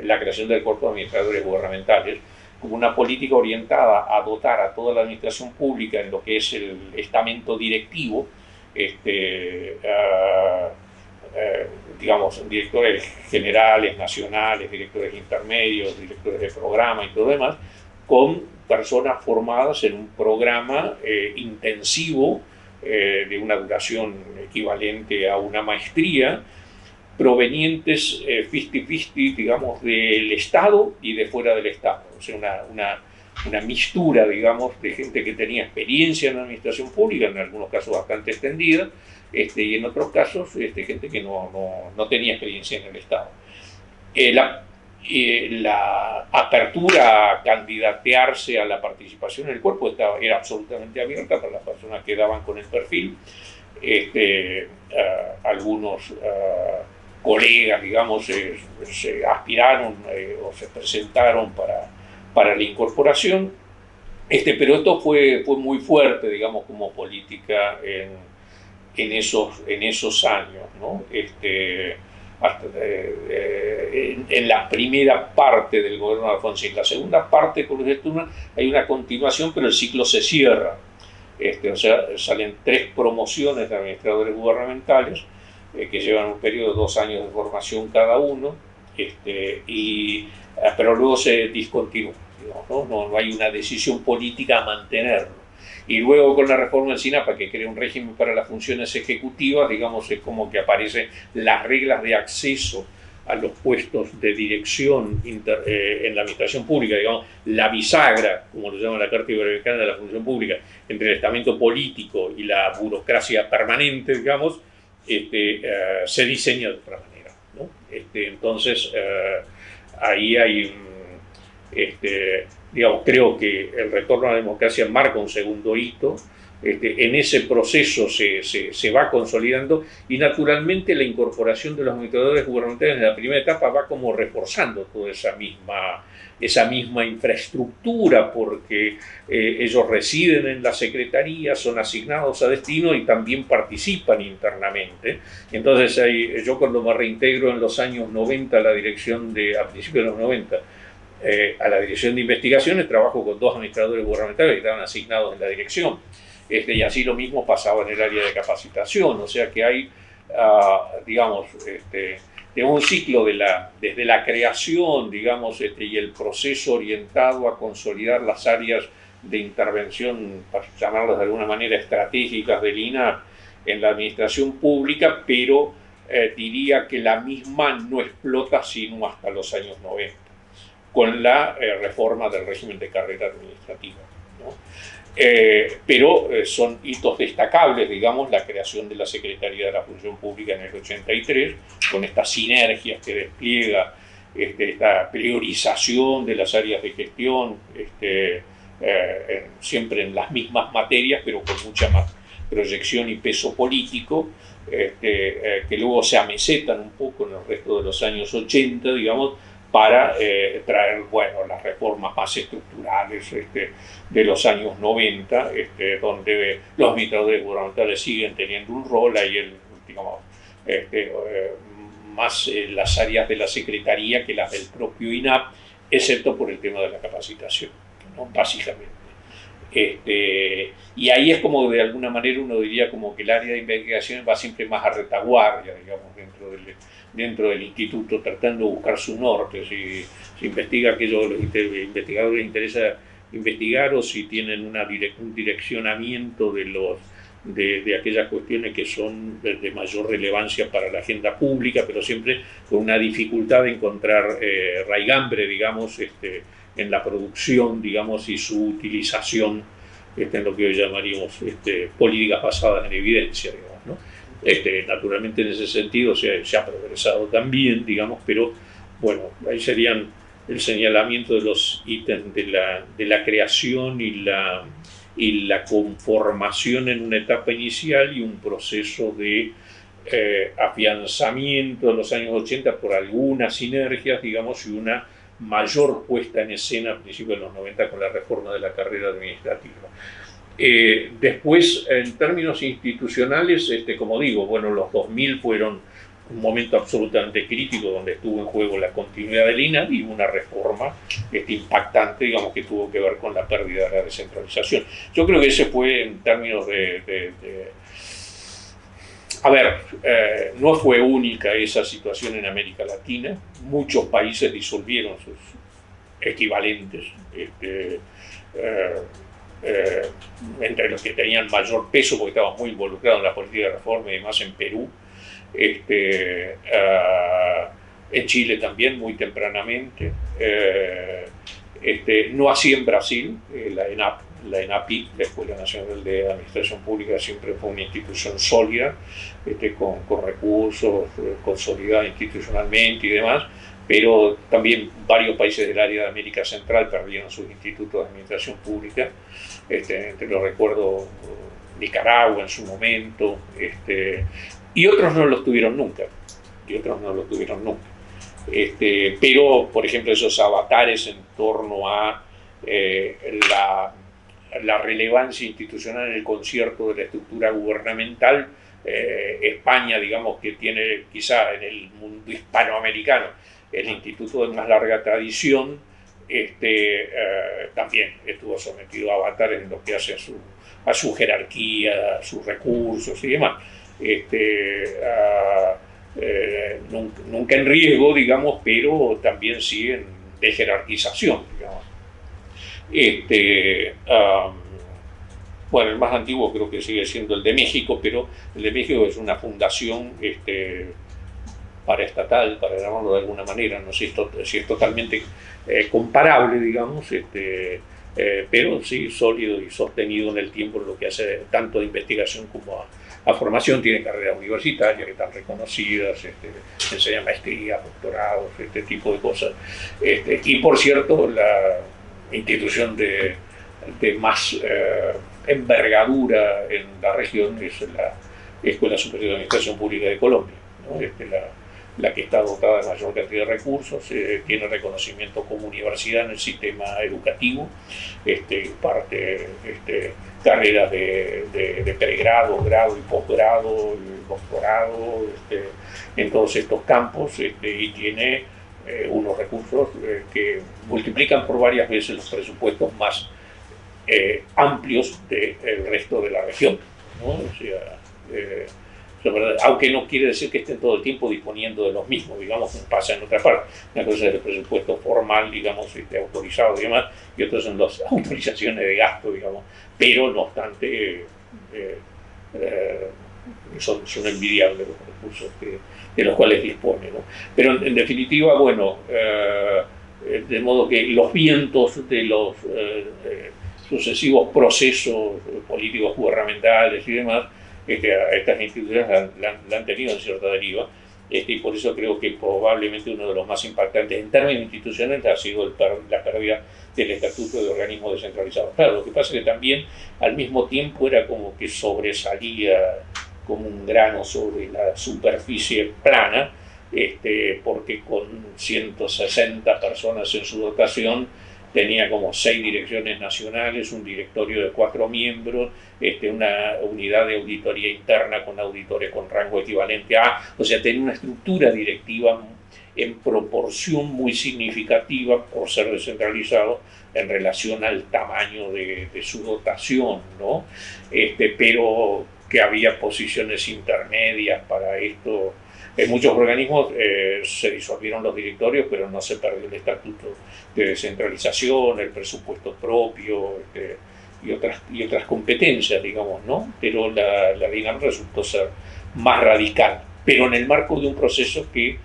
la creación del Cuerpo de Administradores Gubernamentales, como una política orientada a dotar a toda la administración pública en lo que es el estamento directivo, digamos, directores generales, nacionales, directores intermedios, directores de programa y todo demás, con personas formadas en un programa intensivo de una duración equivalente a una maestría, provenientes 50-50, digamos, del Estado y de fuera del Estado. O sea, una mixtura, digamos, de gente que tenía experiencia en la administración pública, en algunos casos bastante extendida, y en otros casos gente que no tenía experiencia en el Estado. la apertura a candidatearse a la participación en el cuerpo era absolutamente abierta para las personas que daban con el perfil. Algunos colegas, digamos, se aspiraron o se presentaron para la incorporación, pero esto fue muy fuerte, digamos, como política en esos años, ¿no? En la primera parte del gobierno de Alfonsín. La segunda parte con Luis Sturman hay una continuación, pero el ciclo se cierra. O sea, salen 3 promociones de administradores gubernamentales que llevan un periodo de 2 años de formación cada uno, pero luego se discontinúa, digamos, ¿no? No hay una decisión política a mantenerlo. Y luego con la reforma del SINAPA, que crea un régimen para las funciones ejecutivas, digamos, es como que aparecen las reglas de acceso a los puestos de dirección en la administración pública, digamos, la bisagra, como lo llama la Carta Iberoamericana de la Función Pública, entre el estamento político y la burocracia permanente, digamos, se diseña de otra manera, ¿no? Entonces, ahí hay, digamos, creo que el retorno a la democracia marca un segundo hito. En ese proceso se va consolidando y naturalmente la incorporación de los administradores gubernamentales en la primera etapa va como reforzando toda esa misma infraestructura, porque ellos residen en la secretaría, son asignados a destino y también participan internamente. Entonces yo cuando me reintegro en los años 90 a principios de los 90, a la dirección de investigaciones, trabajo con 2 administradores gubernamentales que estaban asignados en la dirección. Y así lo mismo pasaba en el área de capacitación, o sea que hay, digamos, un ciclo desde la creación, digamos, y el proceso orientado a consolidar las áreas de intervención, para llamarlas de alguna manera estratégicas del INAH en la administración pública, pero diría que la misma no explota sino hasta los años 90, con la reforma del régimen de carrera administrativa, ¿no? Pero son hitos destacables, digamos, la creación de la Secretaría de la Función Pública en el 83, con estas sinergias que despliega, esta priorización de las áreas de gestión, siempre en las mismas materias, pero con mucha más proyección y peso político, que luego se amesetan un poco en el resto de los años 80, digamos, para traer, bueno, las reformas más estructurales de los años 90, donde los administradores gubernamentales siguen teniendo un rol, ahí digamos, más las áreas de la Secretaría que las del propio INAH, excepto por el tema de la capacitación, ¿no? Básicamente. Y ahí es como de alguna manera uno diría como que el área de investigación va siempre más a retaguardia, digamos, dentro del instituto, tratando de buscar su norte, si investiga aquello que los investigadores les interesa investigar o si tienen un direccionamiento de aquellas cuestiones que son de mayor relevancia para la agenda pública, pero siempre con una dificultad de encontrar raigambre, digamos, en la producción, digamos, y su utilización en lo que hoy llamaríamos políticas basadas en evidencia, digamos, ¿no? Naturalmente en ese sentido se ha progresado también, digamos, pero bueno, ahí serían el señalamiento de los ítems de la creación y la conformación en una etapa inicial y un proceso de afianzamiento en los años 80 por algunas sinergias, digamos, y una mayor puesta en escena a principios de los 90 con la reforma de la carrera administrativa. Después, en términos institucionales, como digo, bueno, los 2000 fueron un momento absolutamente crítico donde estuvo en juego la continuidad del INAH y una reforma impactante, digamos, que tuvo que ver con la pérdida de la descentralización. Yo creo que ese fue en términos no fue única esa situación en América Latina. Muchos países disolvieron sus equivalentes, entre los que tenían mayor peso porque estaban muy involucrados en la política de reforma y demás en Perú, en Chile también muy tempranamente, no así en Brasil. La ENAPI, la Escuela Nacional de Administración Pública, siempre fue una institución sólida, con recursos, consolidada institucionalmente y demás, pero también varios países del área de América Central perdieron sus institutos de administración pública. Entre los recuerdo Nicaragua en su momento, y otros no los tuvieron nunca. Pero, por ejemplo, esos avatares en torno a la relevancia institucional en el concierto de la estructura gubernamental, España, digamos, que tiene quizá en el mundo hispanoamericano el instituto de más larga tradición, también estuvo sometido a avatares en lo que hace a su jerarquía, a sus recursos y demás. Nunca en riesgo, digamos, pero también sí en desjerarquización, digamos. Bueno, el más antiguo creo que sigue siendo el de México, pero el de México es una fundación paraestatal, para llamarlo de alguna manera, no sé si es totalmente comparable, digamos, pero sí sólido y sostenido en el tiempo en lo que hace tanto de investigación como a formación. Tiene carreras universitarias que están reconocidas, enseña maestrías, doctorados, este tipo de cosas. Y por cierto, la institución de más envergadura en la región es la Escuela Superior de Administración Pública de Colombia, ¿no? La que está dotada de mayor cantidad de recursos, tiene reconocimiento como universidad en el sistema educativo, parte carreras de pregrado, grado y posgrado, doctorado, en todos estos campos, y tiene unos recursos que multiplican por varias veces los presupuestos más amplios del resto de la región, ¿no? O sea, aunque no quiere decir que estén todo el tiempo disponiendo de los mismos, digamos, como pasa en otra parte. Una cosa es el presupuesto formal, digamos, autorizado y demás, y otras son las autorizaciones de gasto, digamos, pero no obstante son envidiables los recursos de los cuales dispone, ¿no? Pero en definitiva, bueno, de modo que los vientos de los sucesivos procesos políticos gubernamentales y demás, a estas instituciones la han tenido en cierta deriva, y por eso creo que probablemente uno de los más impactantes en términos institucionales ha sido la pérdida del estatuto de organismo descentralizado. Claro, lo que pasa es que también al mismo tiempo era como que sobresalía como un grano sobre la superficie plana, porque con 160 personas en su dotación tenía como 6 direcciones nacionales, un directorio de 4 miembros, una unidad de auditoría interna con auditores con rango equivalente a, o sea, tenía una estructura directiva en proporción muy significativa por ser descentralizado en relación al tamaño de su dotación, ¿no? Pero que había posiciones intermedias para esto. En muchos organismos se disolvieron los directorios, pero no se perdió el estatuto de descentralización, el presupuesto propio, y otras competencias, digamos, ¿no? Pero la dinámica resultó ser más radical, pero en el marco de un proceso que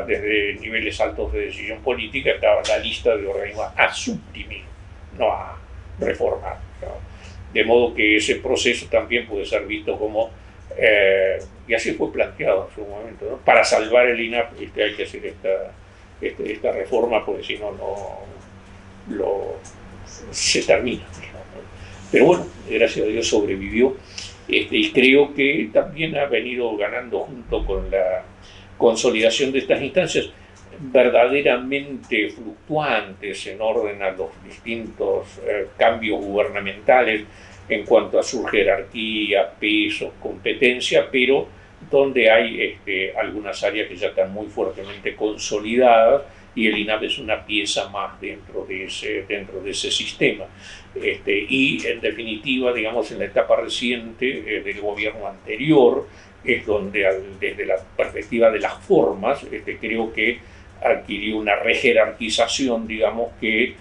desde niveles altos de decisión política estaba en la lista de organismos a suprimir, no a reformar, ¿no? De modo que ese proceso también puede ser visto como, y así fue planteado en su momento, ¿no? Para salvar el INAP hay que hacer esta reforma, porque si no, se termina, ¿no? Pero bueno, gracias a Dios sobrevivió, y creo que también ha venido ganando junto con la consolidación de estas instancias verdaderamente fluctuantes en orden a los distintos cambios gubernamentales en cuanto a su jerarquía, peso, competencia, pero donde hay algunas áreas que ya están muy fuertemente consolidadas, y el INAP es una pieza más dentro de ese sistema. Y en definitiva, digamos, en la etapa reciente del gobierno anterior, es donde desde la perspectiva de las formas, creo que adquirió una rejerarquización, digamos, que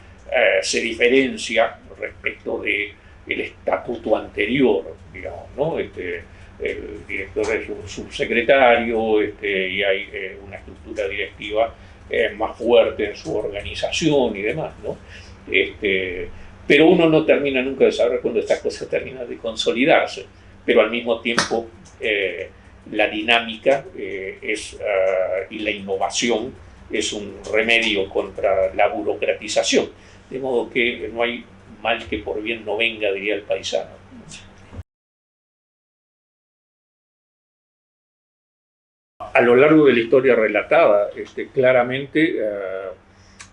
se diferencia respecto del estatuto anterior, digamos, ¿no? El director es un subsecretario, y hay una estructura directiva más fuerte en su organización y demás, ¿no? Pero uno no termina nunca de saber cuándo estas cosas terminan de consolidarse, pero al mismo tiempo la dinámica y la innovación es un remedio contra la burocratización. De modo que no hay mal que por bien no venga, diría el paisano. A lo largo de la historia relatada, claramente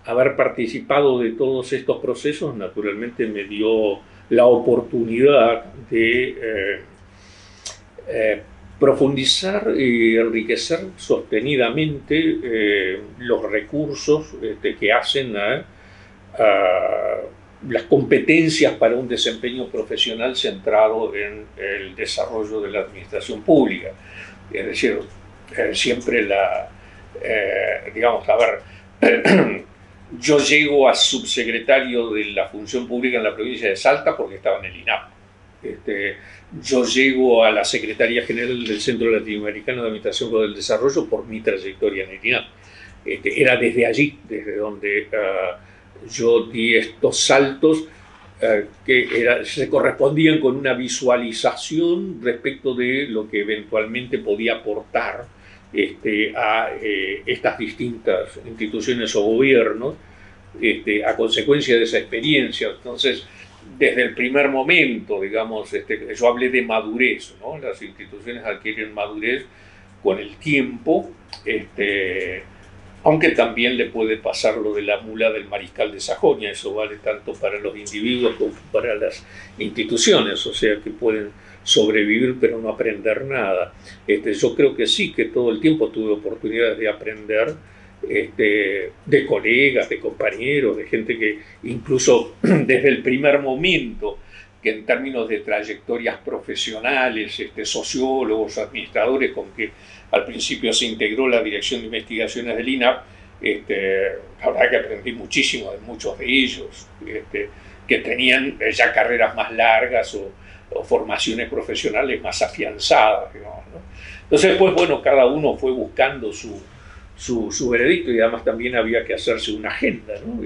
haber participado de todos estos procesos naturalmente me dio la oportunidad de profundizar y enriquecer sostenidamente los recursos que hacen a las competencias para un desempeño profesional centrado en el desarrollo de la administración pública. Es decir, siempre digamos, a ver, yo llego a subsecretario de la Función Pública en la provincia de Salta porque estaba en el INAP. Yo llego a la Secretaría General del Centro Latinoamericano de Administración para el Desarrollo por mi trayectoria en el INAP. Era desde allí, desde donde yo di estos saltos que se correspondían con una visualización respecto de lo que eventualmente podía aportar a estas distintas instituciones o gobiernos a consecuencia de esa experiencia. Entonces, desde el primer momento, digamos, yo hablé de madurez, ¿no? Las instituciones adquieren madurez con el tiempo, aunque también le puede pasar lo de la mula del mariscal de Sajonia. Eso vale tanto para los individuos como para las instituciones, o sea que pueden sobrevivir pero no aprender nada. Yo creo que sí, que todo el tiempo tuve oportunidades de aprender de colegas, de compañeros, de gente que incluso desde el primer momento, que en términos de trayectorias profesionales, sociólogos, administradores con que al principio se integró la Dirección de Investigaciones del INAP, la verdad que aprendí muchísimo de muchos de ellos, que tenían ya carreras más largas o formaciones profesionales más afianzadas, digamos, ¿no? Entonces, pues bueno, cada uno fue buscando su veredicto y además también había que hacerse una agenda, ¿no?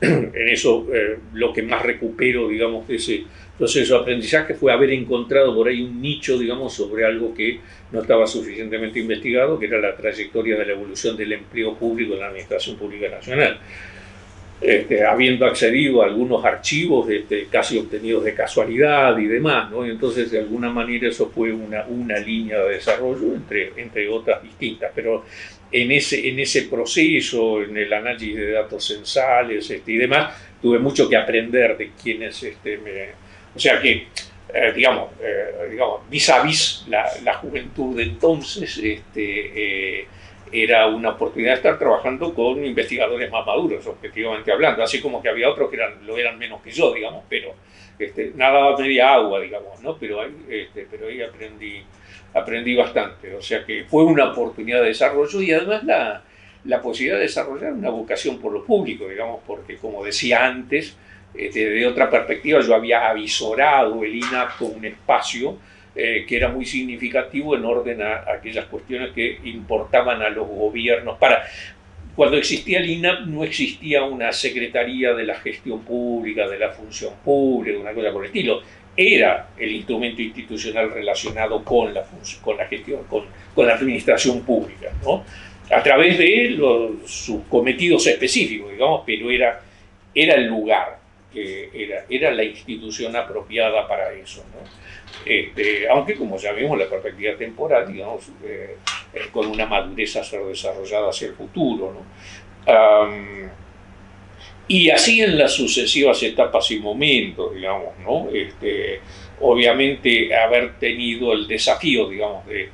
En eso lo que más recupero, digamos, de ese proceso de aprendizaje fue haber encontrado por ahí un nicho, digamos, sobre algo que no estaba suficientemente investigado, que era la trayectoria de la evolución del empleo público en la Administración Pública Nacional. Habiendo accedido a algunos archivos casi obtenidos de casualidad y demás, ¿no? Y entonces de alguna manera eso fue una línea de desarrollo entre otras distintas, pero en ese proceso, en el análisis de datos censales y demás, tuve mucho que aprender de quienes o sea que digamos, vis a vis la juventud de entonces, era una oportunidad de estar trabajando con investigadores más maduros, objetivamente hablando, así como que había otros que lo eran menos que yo, digamos, pero nada media agua, digamos, ¿no? Pero ahí aprendí bastante, o sea que fue una oportunidad de desarrollo y además la posibilidad de desarrollar una vocación por lo público, digamos, porque como decía antes, desde otra perspectiva yo había avisorado el INAP como un espacio que era muy significativo en orden a aquellas cuestiones que importaban a los gobiernos. Cuando existía el INAP no existía una Secretaría de la Gestión Pública, de la Función Pública, una cosa por el estilo. Era el instrumento institucional relacionado con la gestión, con la administración pública, ¿no? A través de sus cometidos específicos, digamos, pero era el lugar, era la institución apropiada para eso, ¿no? Aunque, como ya vimos, la perspectiva temporal, digamos, con una madurez a ser desarrollada hacia el futuro, ¿no? Y así en las sucesivas etapas y momentos, digamos, ¿no? Obviamente haber tenido el desafío, digamos, de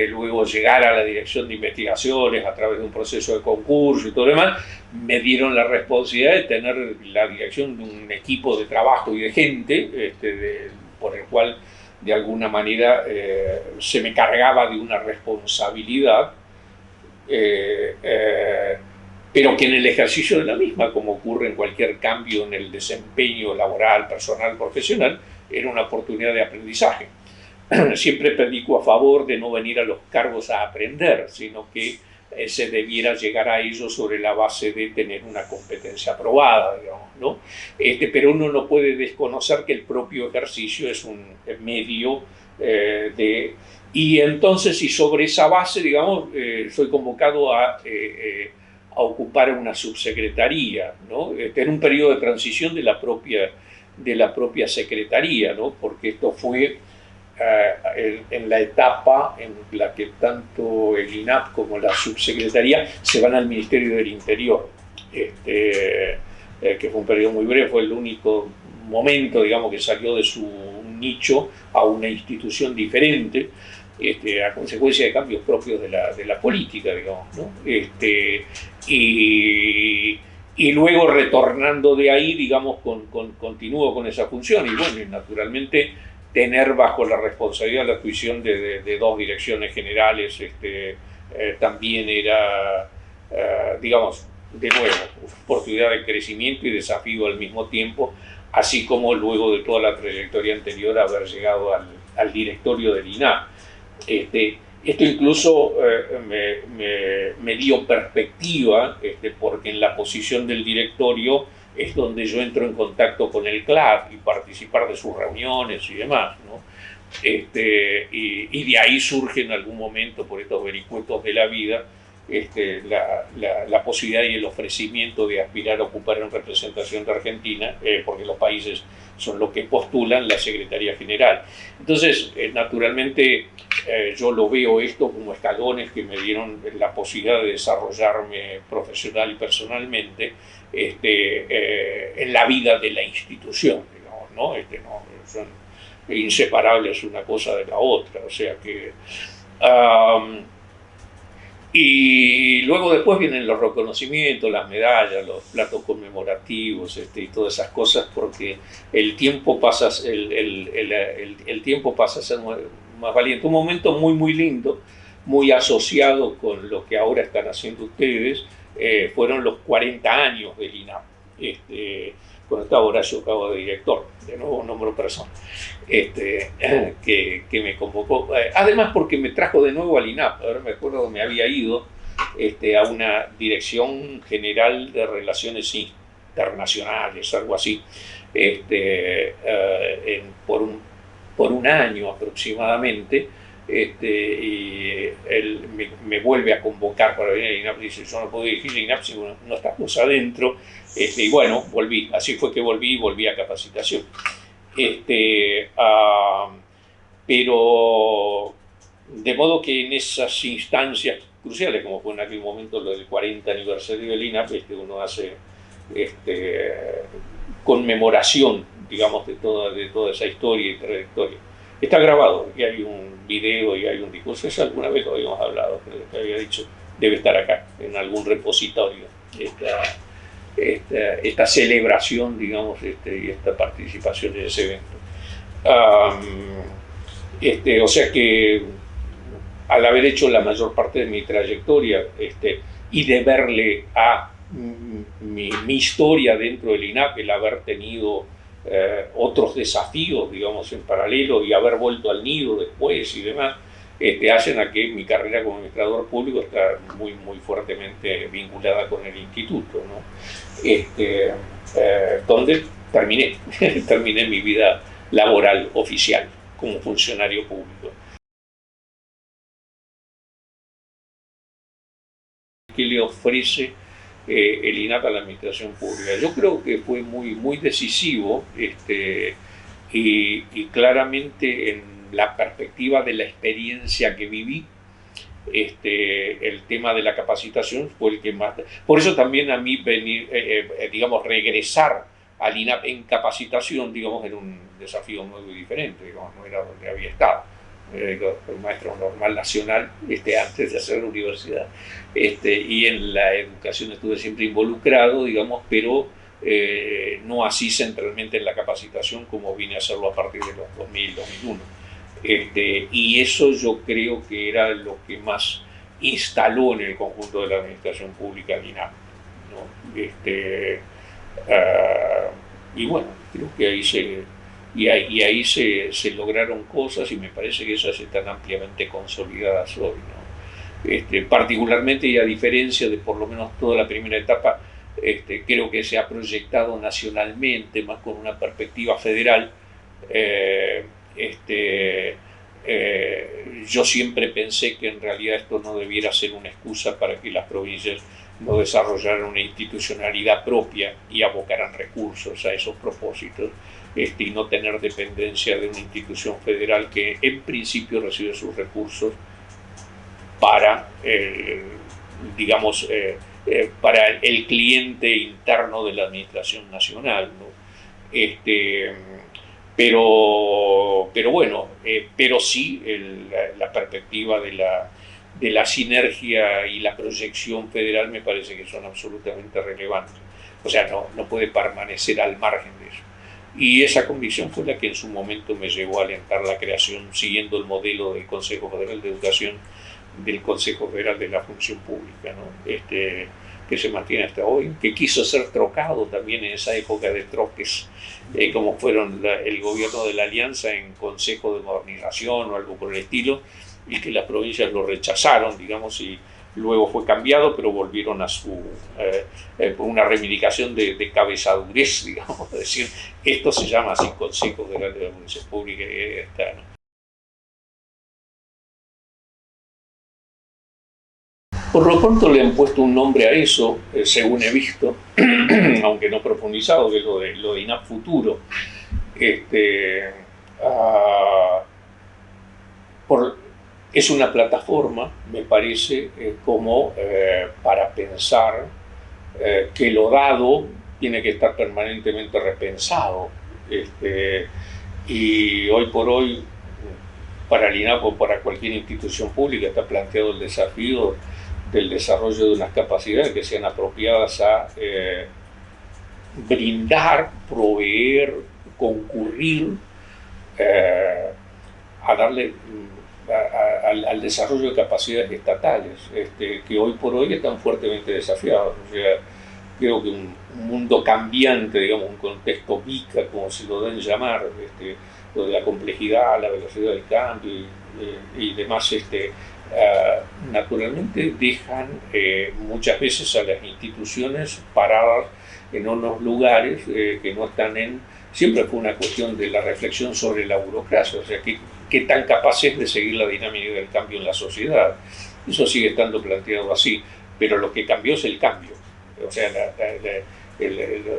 luego llegar a la dirección de investigaciones a través de un proceso de concurso y todo lo demás, me dieron la responsabilidad de tener la dirección de un equipo de trabajo y de gente, por el cual de alguna manera se me cargaba de una responsabilidad, pero que en el ejercicio de la misma, como ocurre en cualquier cambio en el desempeño laboral, personal, profesional, era una oportunidad de aprendizaje. Siempre predico a favor de no venir a los cargos a aprender, sino que se debiera llegar a ellos sobre la base de tener una competencia aprobada, digamos, ¿no? Pero uno no puede desconocer que el propio ejercicio es un medio Y entonces, y sobre esa base, digamos, soy convocado a ocupar una subsecretaría, ¿no? En un periodo de transición de la propia secretaría, ¿no? Porque esto fue en la etapa en la que tanto el INAP como la subsecretaría se van al Ministerio del Interior, que fue un periodo muy breve, fue el único momento, digamos, que salió de su nicho a una institución diferente, a consecuencia de cambios propios de la política, digamos, ¿no? Y luego retornando de ahí, digamos, continúo con esa función y bueno, y naturalmente tener bajo la responsabilidad la tuición de dos direcciones generales también era, digamos, de nuevo, oportunidad de crecimiento y desafío al mismo tiempo, así como luego de toda la trayectoria anterior haber llegado al directorio del INAP. Esto incluso me dio perspectiva, porque en la posición del directorio es donde yo entro en contacto con el CLAD y participar de sus reuniones y demás, ¿no? Y de ahí surge en algún momento, por estos vericuetos de la vida, la posibilidad y el ofrecimiento de aspirar a ocupar en representación de Argentina, porque los países son los que postulan la Secretaría General. Entonces, naturalmente, yo lo veo esto como escalones que me dieron la posibilidad de desarrollarme profesional y personalmente en la vida de la institución, digamos, ¿no? Son inseparables una cosa de la otra, o sea que... y luego después vienen los reconocimientos, las medallas, los platos conmemorativos y todas esas cosas, porque el tiempo pasa, el tiempo pasa a ser más valiente. Un momento muy, muy lindo, muy asociado con lo que ahora están haciendo ustedes, fueron los 40 años del INAP. Cuando estaba Horacio Cabo de director, de nuevo nombro persona, que me convocó, además porque me trajo de nuevo al INAP. Ahora me acuerdo que me había ido a una dirección general de relaciones internacionales, algo así, por un año aproximadamente, y él me vuelve a convocar para venir al INAP. Dice: yo no puedo dirigir el INAP si no estamos adentro. Y bueno, volví, así fue que volví a capacitación. Pero de modo que en esas instancias cruciales, como fue en aquel momento lo del 40 aniversario del INAP, uno hace conmemoración, digamos, de toda esa historia y trayectoria. Está grabado, y hay un video y hay un discurso. Eso alguna vez lo habíamos hablado, pero te había dicho, debe estar acá, en algún repositorio, esta celebración, digamos, y esta participación en ese evento. O sea que al haber hecho la mayor parte de mi trayectoria y de verle a mi historia dentro del INAP, el haber tenido otros desafíos, digamos, en paralelo, y haber vuelto al nido después y demás, hacen a que mi carrera como administrador público está muy, muy fuertemente vinculada con el instituto, ¿no? Donde terminé mi vida laboral oficial como funcionario público. ¿Qué le ofrece el INAP a la administración pública? Yo creo que fue muy, muy decisivo y claramente en la perspectiva de la experiencia que viví, el tema de la capacitación fue el que más... Por eso también a mí venir, digamos, regresar al INAP en capacitación, digamos, era un desafío nuevo y diferente, digamos, no era donde había estado. El maestro normal nacional antes de hacer la universidad, y en la educación estuve siempre involucrado, digamos, pero no así centralmente en la capacitación como vine a hacerlo a partir de los 2000, 2001. Y eso yo creo que era lo que más instaló en el conjunto de la administración pública el INAP, ¿no? Y bueno, creo que ahí se lograron cosas, y me parece que esas están ampliamente consolidadas hoy, ¿no? Particularmente, y a diferencia de por lo menos toda la primera etapa, creo que se ha proyectado nacionalmente, más con una perspectiva federal, yo siempre pensé que en realidad esto no debiera ser una excusa para que las provincias no desarrollaran una institucionalidad propia y abocaran recursos a esos propósitos, y no tener dependencia de una institución federal que en principio recibe sus recursos para, digamos, para el cliente interno de la administración nacional, ¿no? Pero bueno, pero sí la perspectiva de la sinergia y la proyección federal me parece que son absolutamente relevantes. O sea, no puede permanecer al margen de eso. Y esa convicción fue la que en su momento me llevó a alentar la creación, siguiendo el modelo del Consejo Federal de Educación, del Consejo Federal de la Función Pública, ¿no? Que se mantiene hasta hoy, que quiso ser trocado también en esa época de troques, como fueron el gobierno de la Alianza en Consejo de Modernización o algo por el estilo, y que las provincias lo rechazaron, digamos, y luego fue cambiado, pero volvieron a una reivindicación de cabezadurez, digamos, es decir, esto se llama así Consejo Federal de la Función Pública y está, ¿no? Por lo pronto le han puesto un nombre a eso, según he visto, aunque no profundizado, que es lo de INAP Futuro. Es una plataforma, me parece, como para pensar que lo dado tiene que estar permanentemente repensado. Y hoy por hoy, para el INAP o para cualquier institución pública, está planteado el desafío del desarrollo de unas capacidades que sean apropiadas a brindar, proveer, concurrir, a darle al desarrollo de capacidades estatales, que hoy por hoy están fuertemente desafiados. O sea, creo que un mundo cambiante, digamos, un contexto VICA, como se lo deben llamar, lo de la complejidad, la velocidad del cambio y demás, naturalmente dejan muchas veces a las instituciones paradas en unos lugares que no están en... Siempre fue una cuestión de la reflexión sobre la burocracia, o sea, qué tan capaz es de seguir la dinámica del cambio en la sociedad. Eso sigue estando planteado así, pero lo que cambió es el cambio. O sea,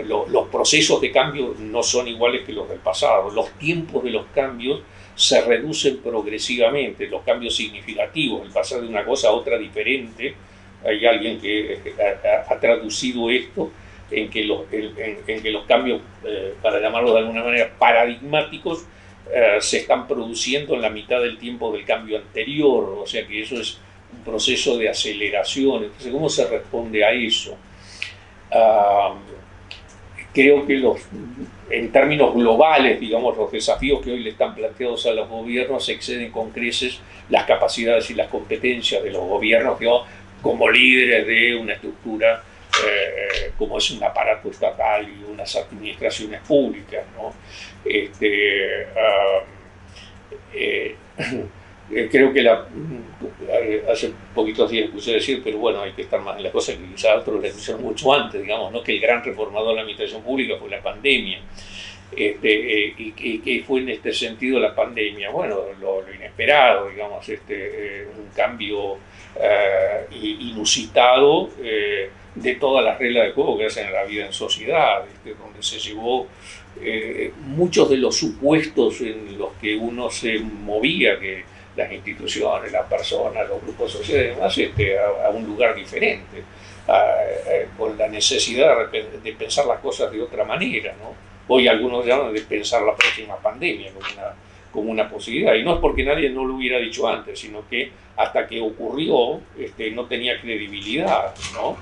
los procesos de cambio no son iguales que los del pasado. Los tiempos de los cambios se reducen progresivamente, los cambios significativos, el pasar de una cosa a otra diferente. Hay alguien que ha traducido esto en que los cambios, para llamarlo de alguna manera, paradigmáticos, se están produciendo en la mitad del tiempo del cambio anterior, o sea que eso es un proceso de aceleración. Entonces, ¿cómo se responde a eso? Creo que en términos globales, digamos, los desafíos que hoy le están planteados a los gobiernos exceden con creces las capacidades y las competencias de los gobiernos, digamos, como líderes de una estructura como es un aparato estatal y unas administraciones públicas, ¿no? Creo que hace poquitos días escuché decir, pero bueno, hay que estar más en las cosas que quizás otros les dijeron mucho antes, digamos, ¿no? Que el gran reformador de la administración pública fue la pandemia. Y que fue en este sentido la pandemia, bueno, lo inesperado, digamos, un cambio inusitado de todas las reglas de juego que hacen en la vida en sociedad, donde se llevó muchos de los supuestos en los que uno se movía, que las instituciones, las personas, los grupos sociales y demás, a un lugar diferente, con la necesidad de pensar las cosas de otra manera, ¿no? Hoy algunos llaman de pensar la próxima pandemia como una posibilidad, y no es porque nadie no lo hubiera dicho antes, sino que hasta que ocurrió no tenía credibilidad, ¿no?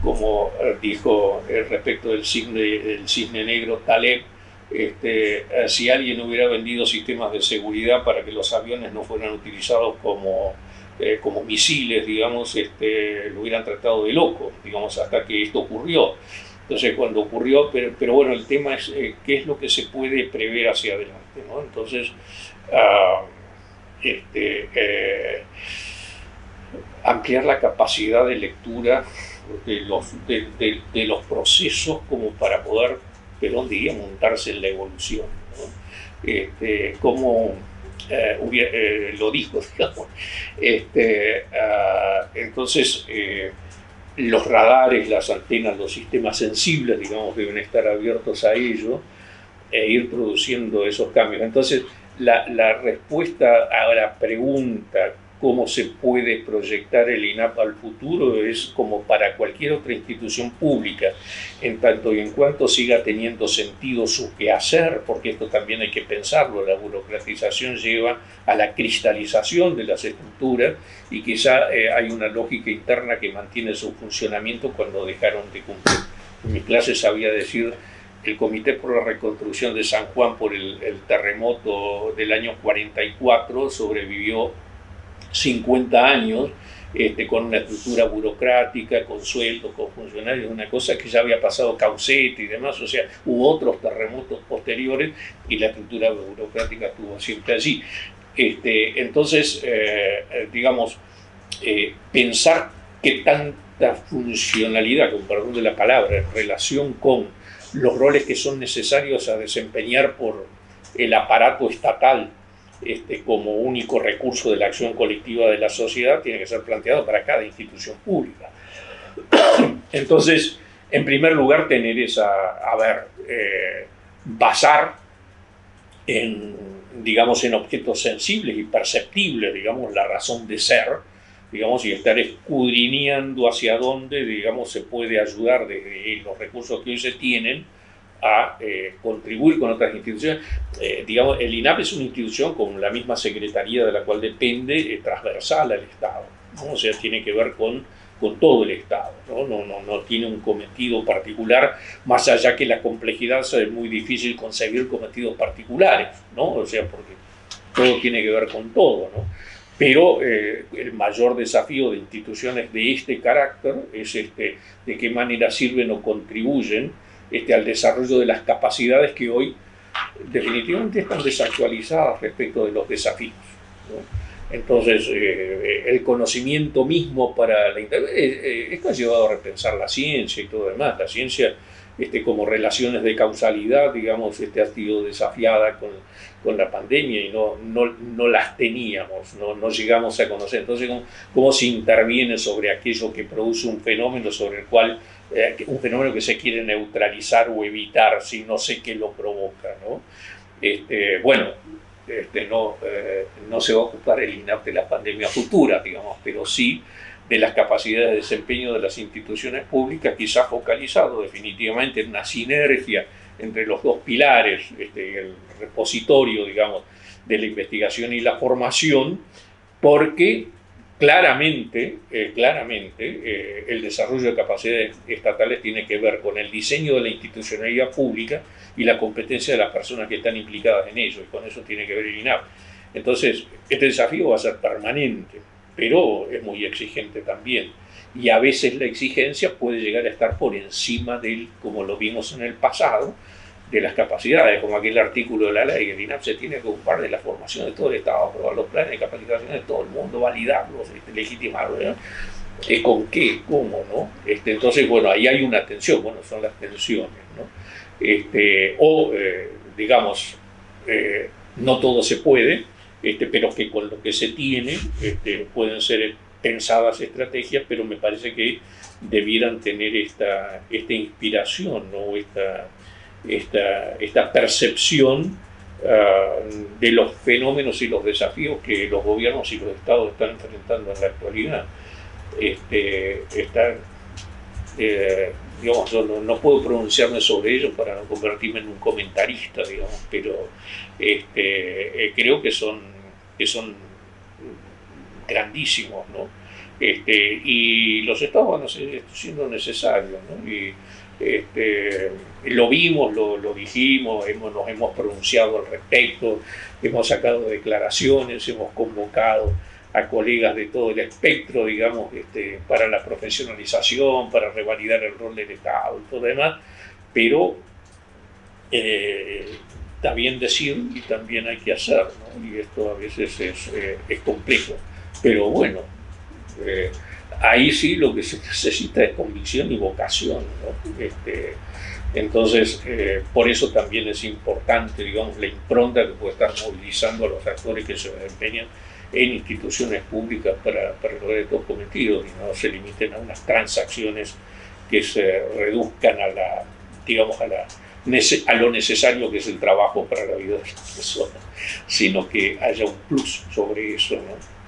Como dijo respecto del cisne negro Taleb, si alguien hubiera vendido sistemas de seguridad para que los aviones no fueran utilizados como misiles, digamos, lo hubieran tratado de loco, digamos, hasta que esto ocurrió. Entonces, cuando ocurrió, pero bueno, el tema es qué es lo que se puede prever hacia adelante, ¿no? Entonces, ampliar la capacidad de lectura de los procesos como para poder, Perón diría, montarse en la evolución, ¿no? cómo lo dijo, digamos. Entonces, los radares, las antenas, los sistemas sensibles, digamos, deben estar abiertos a ello e ir produciendo esos cambios. Entonces, la respuesta a la pregunta cómo se puede proyectar el INAP al futuro es como para cualquier otra institución pública, en tanto y en cuanto siga teniendo sentido su quehacer, porque esto también hay que pensarlo, la burocratización lleva a la cristalización de las estructuras y quizá hay una lógica interna que mantiene su funcionamiento cuando dejaron de cumplir. En mis clases sabía decir: el Comité por la Reconstrucción de San Juan por el terremoto del año 44 sobrevivió 50 años con una estructura burocrática, con sueldos, con funcionarios, una cosa que ya había pasado Caucete y demás, o sea, hubo otros terremotos posteriores y la estructura burocrática estuvo siempre allí. Entonces, digamos, pensar que tanta funcionalidad, con perdón de la palabra, en relación con los roles que son necesarios a desempeñar por el aparato estatal como único recurso de la acción colectiva de la sociedad, tiene que ser planteado para cada institución pública. Entonces, en primer lugar, tener basar digamos, en objetos sensibles y perceptibles, digamos, la razón de ser, digamos, y estar escudriñando hacia dónde, digamos, se puede ayudar desde los recursos que hoy se tienen a contribuir con otras instituciones. Digamos, el INAP es una institución con la misma secretaría de la cual depende, transversal al Estado, ¿no? O sea, tiene que ver con todo el Estado, ¿no? No tiene un cometido particular, más allá que la complejidad es muy difícil concebir cometidos particulares, ¿no? O sea, porque todo tiene que ver con todo, ¿no? Pero el mayor desafío de instituciones de este carácter es de qué manera sirven o contribuyen al desarrollo de las capacidades que hoy definitivamente están desactualizadas respecto de los desafíos, ¿no? Entonces, el conocimiento mismo para la esto ha llevado a repensar la ciencia y todo lo demás. La ciencia, como relaciones de causalidad, digamos, ha sido desafiada con la pandemia y no las teníamos, no llegamos a conocer. Entonces, ¿cómo se interviene sobre aquello que produce un fenómeno sobre el cual un fenómeno que se quiere neutralizar o evitar si no sé qué lo provoca, ¿no? No se va a ocupar el INAP de la pandemia futura, digamos, pero sí de las capacidades de desempeño de las instituciones públicas, quizás focalizado definitivamente en una sinergia entre los dos pilares, el repositorio, digamos, de la investigación y la formación, porque claramente, el desarrollo de capacidades estatales tiene que ver con el diseño de la institucionalidad pública y la competencia de las personas que están implicadas en ello, y con eso tiene que ver el INAP. Entonces, este desafío va a ser permanente, pero es muy exigente también. Y a veces la exigencia puede llegar a estar por encima como lo vimos en el pasado, de las capacidades, como aquel artículo de la ley, que el INAP se tiene que ocupar de la formación de todo el Estado, aprobar los planes de capacitación de todo el mundo, validarlos, legitimarlos, ¿no? ¿Con qué? ¿Cómo? ¿No? Entonces, bueno, ahí hay una tensión, bueno, son las tensiones, ¿no? Digamos, no todo se puede, pero que con lo que se tiene pueden ser pensadas estrategias, pero me parece que debieran tener esta inspiración, ¿no? Esta percepción de los fenómenos y los desafíos que los gobiernos y los estados están enfrentando en la actualidad. Digamos, yo no puedo pronunciarme sobre ello para no convertirme en un comentarista, digamos, pero creo que son grandísimos, ¿no? Y los estados van a seguir siendo necesarios, ¿no? Y lo vimos, lo dijimos, nos hemos pronunciado al respecto, hemos sacado declaraciones, hemos convocado a colegas de todo el espectro, digamos, para la profesionalización, para revalidar el rol del Estado y todo lo demás, pero está bien decir y también hay que hacer, ¿no? Y esto a veces es complejo, pero bueno, ahí sí lo que se necesita es convicción y vocación, ¿no? Entonces, por eso también es importante, digamos, la impronta que puede estar movilizando a los actores que se desempeñan en instituciones públicas para lograr estos cometidos y no se limiten a unas transacciones que se reduzcan a la, digamos, a lo necesario que es el trabajo para la vida de las personas, sino que haya un plus sobre eso, ¿no?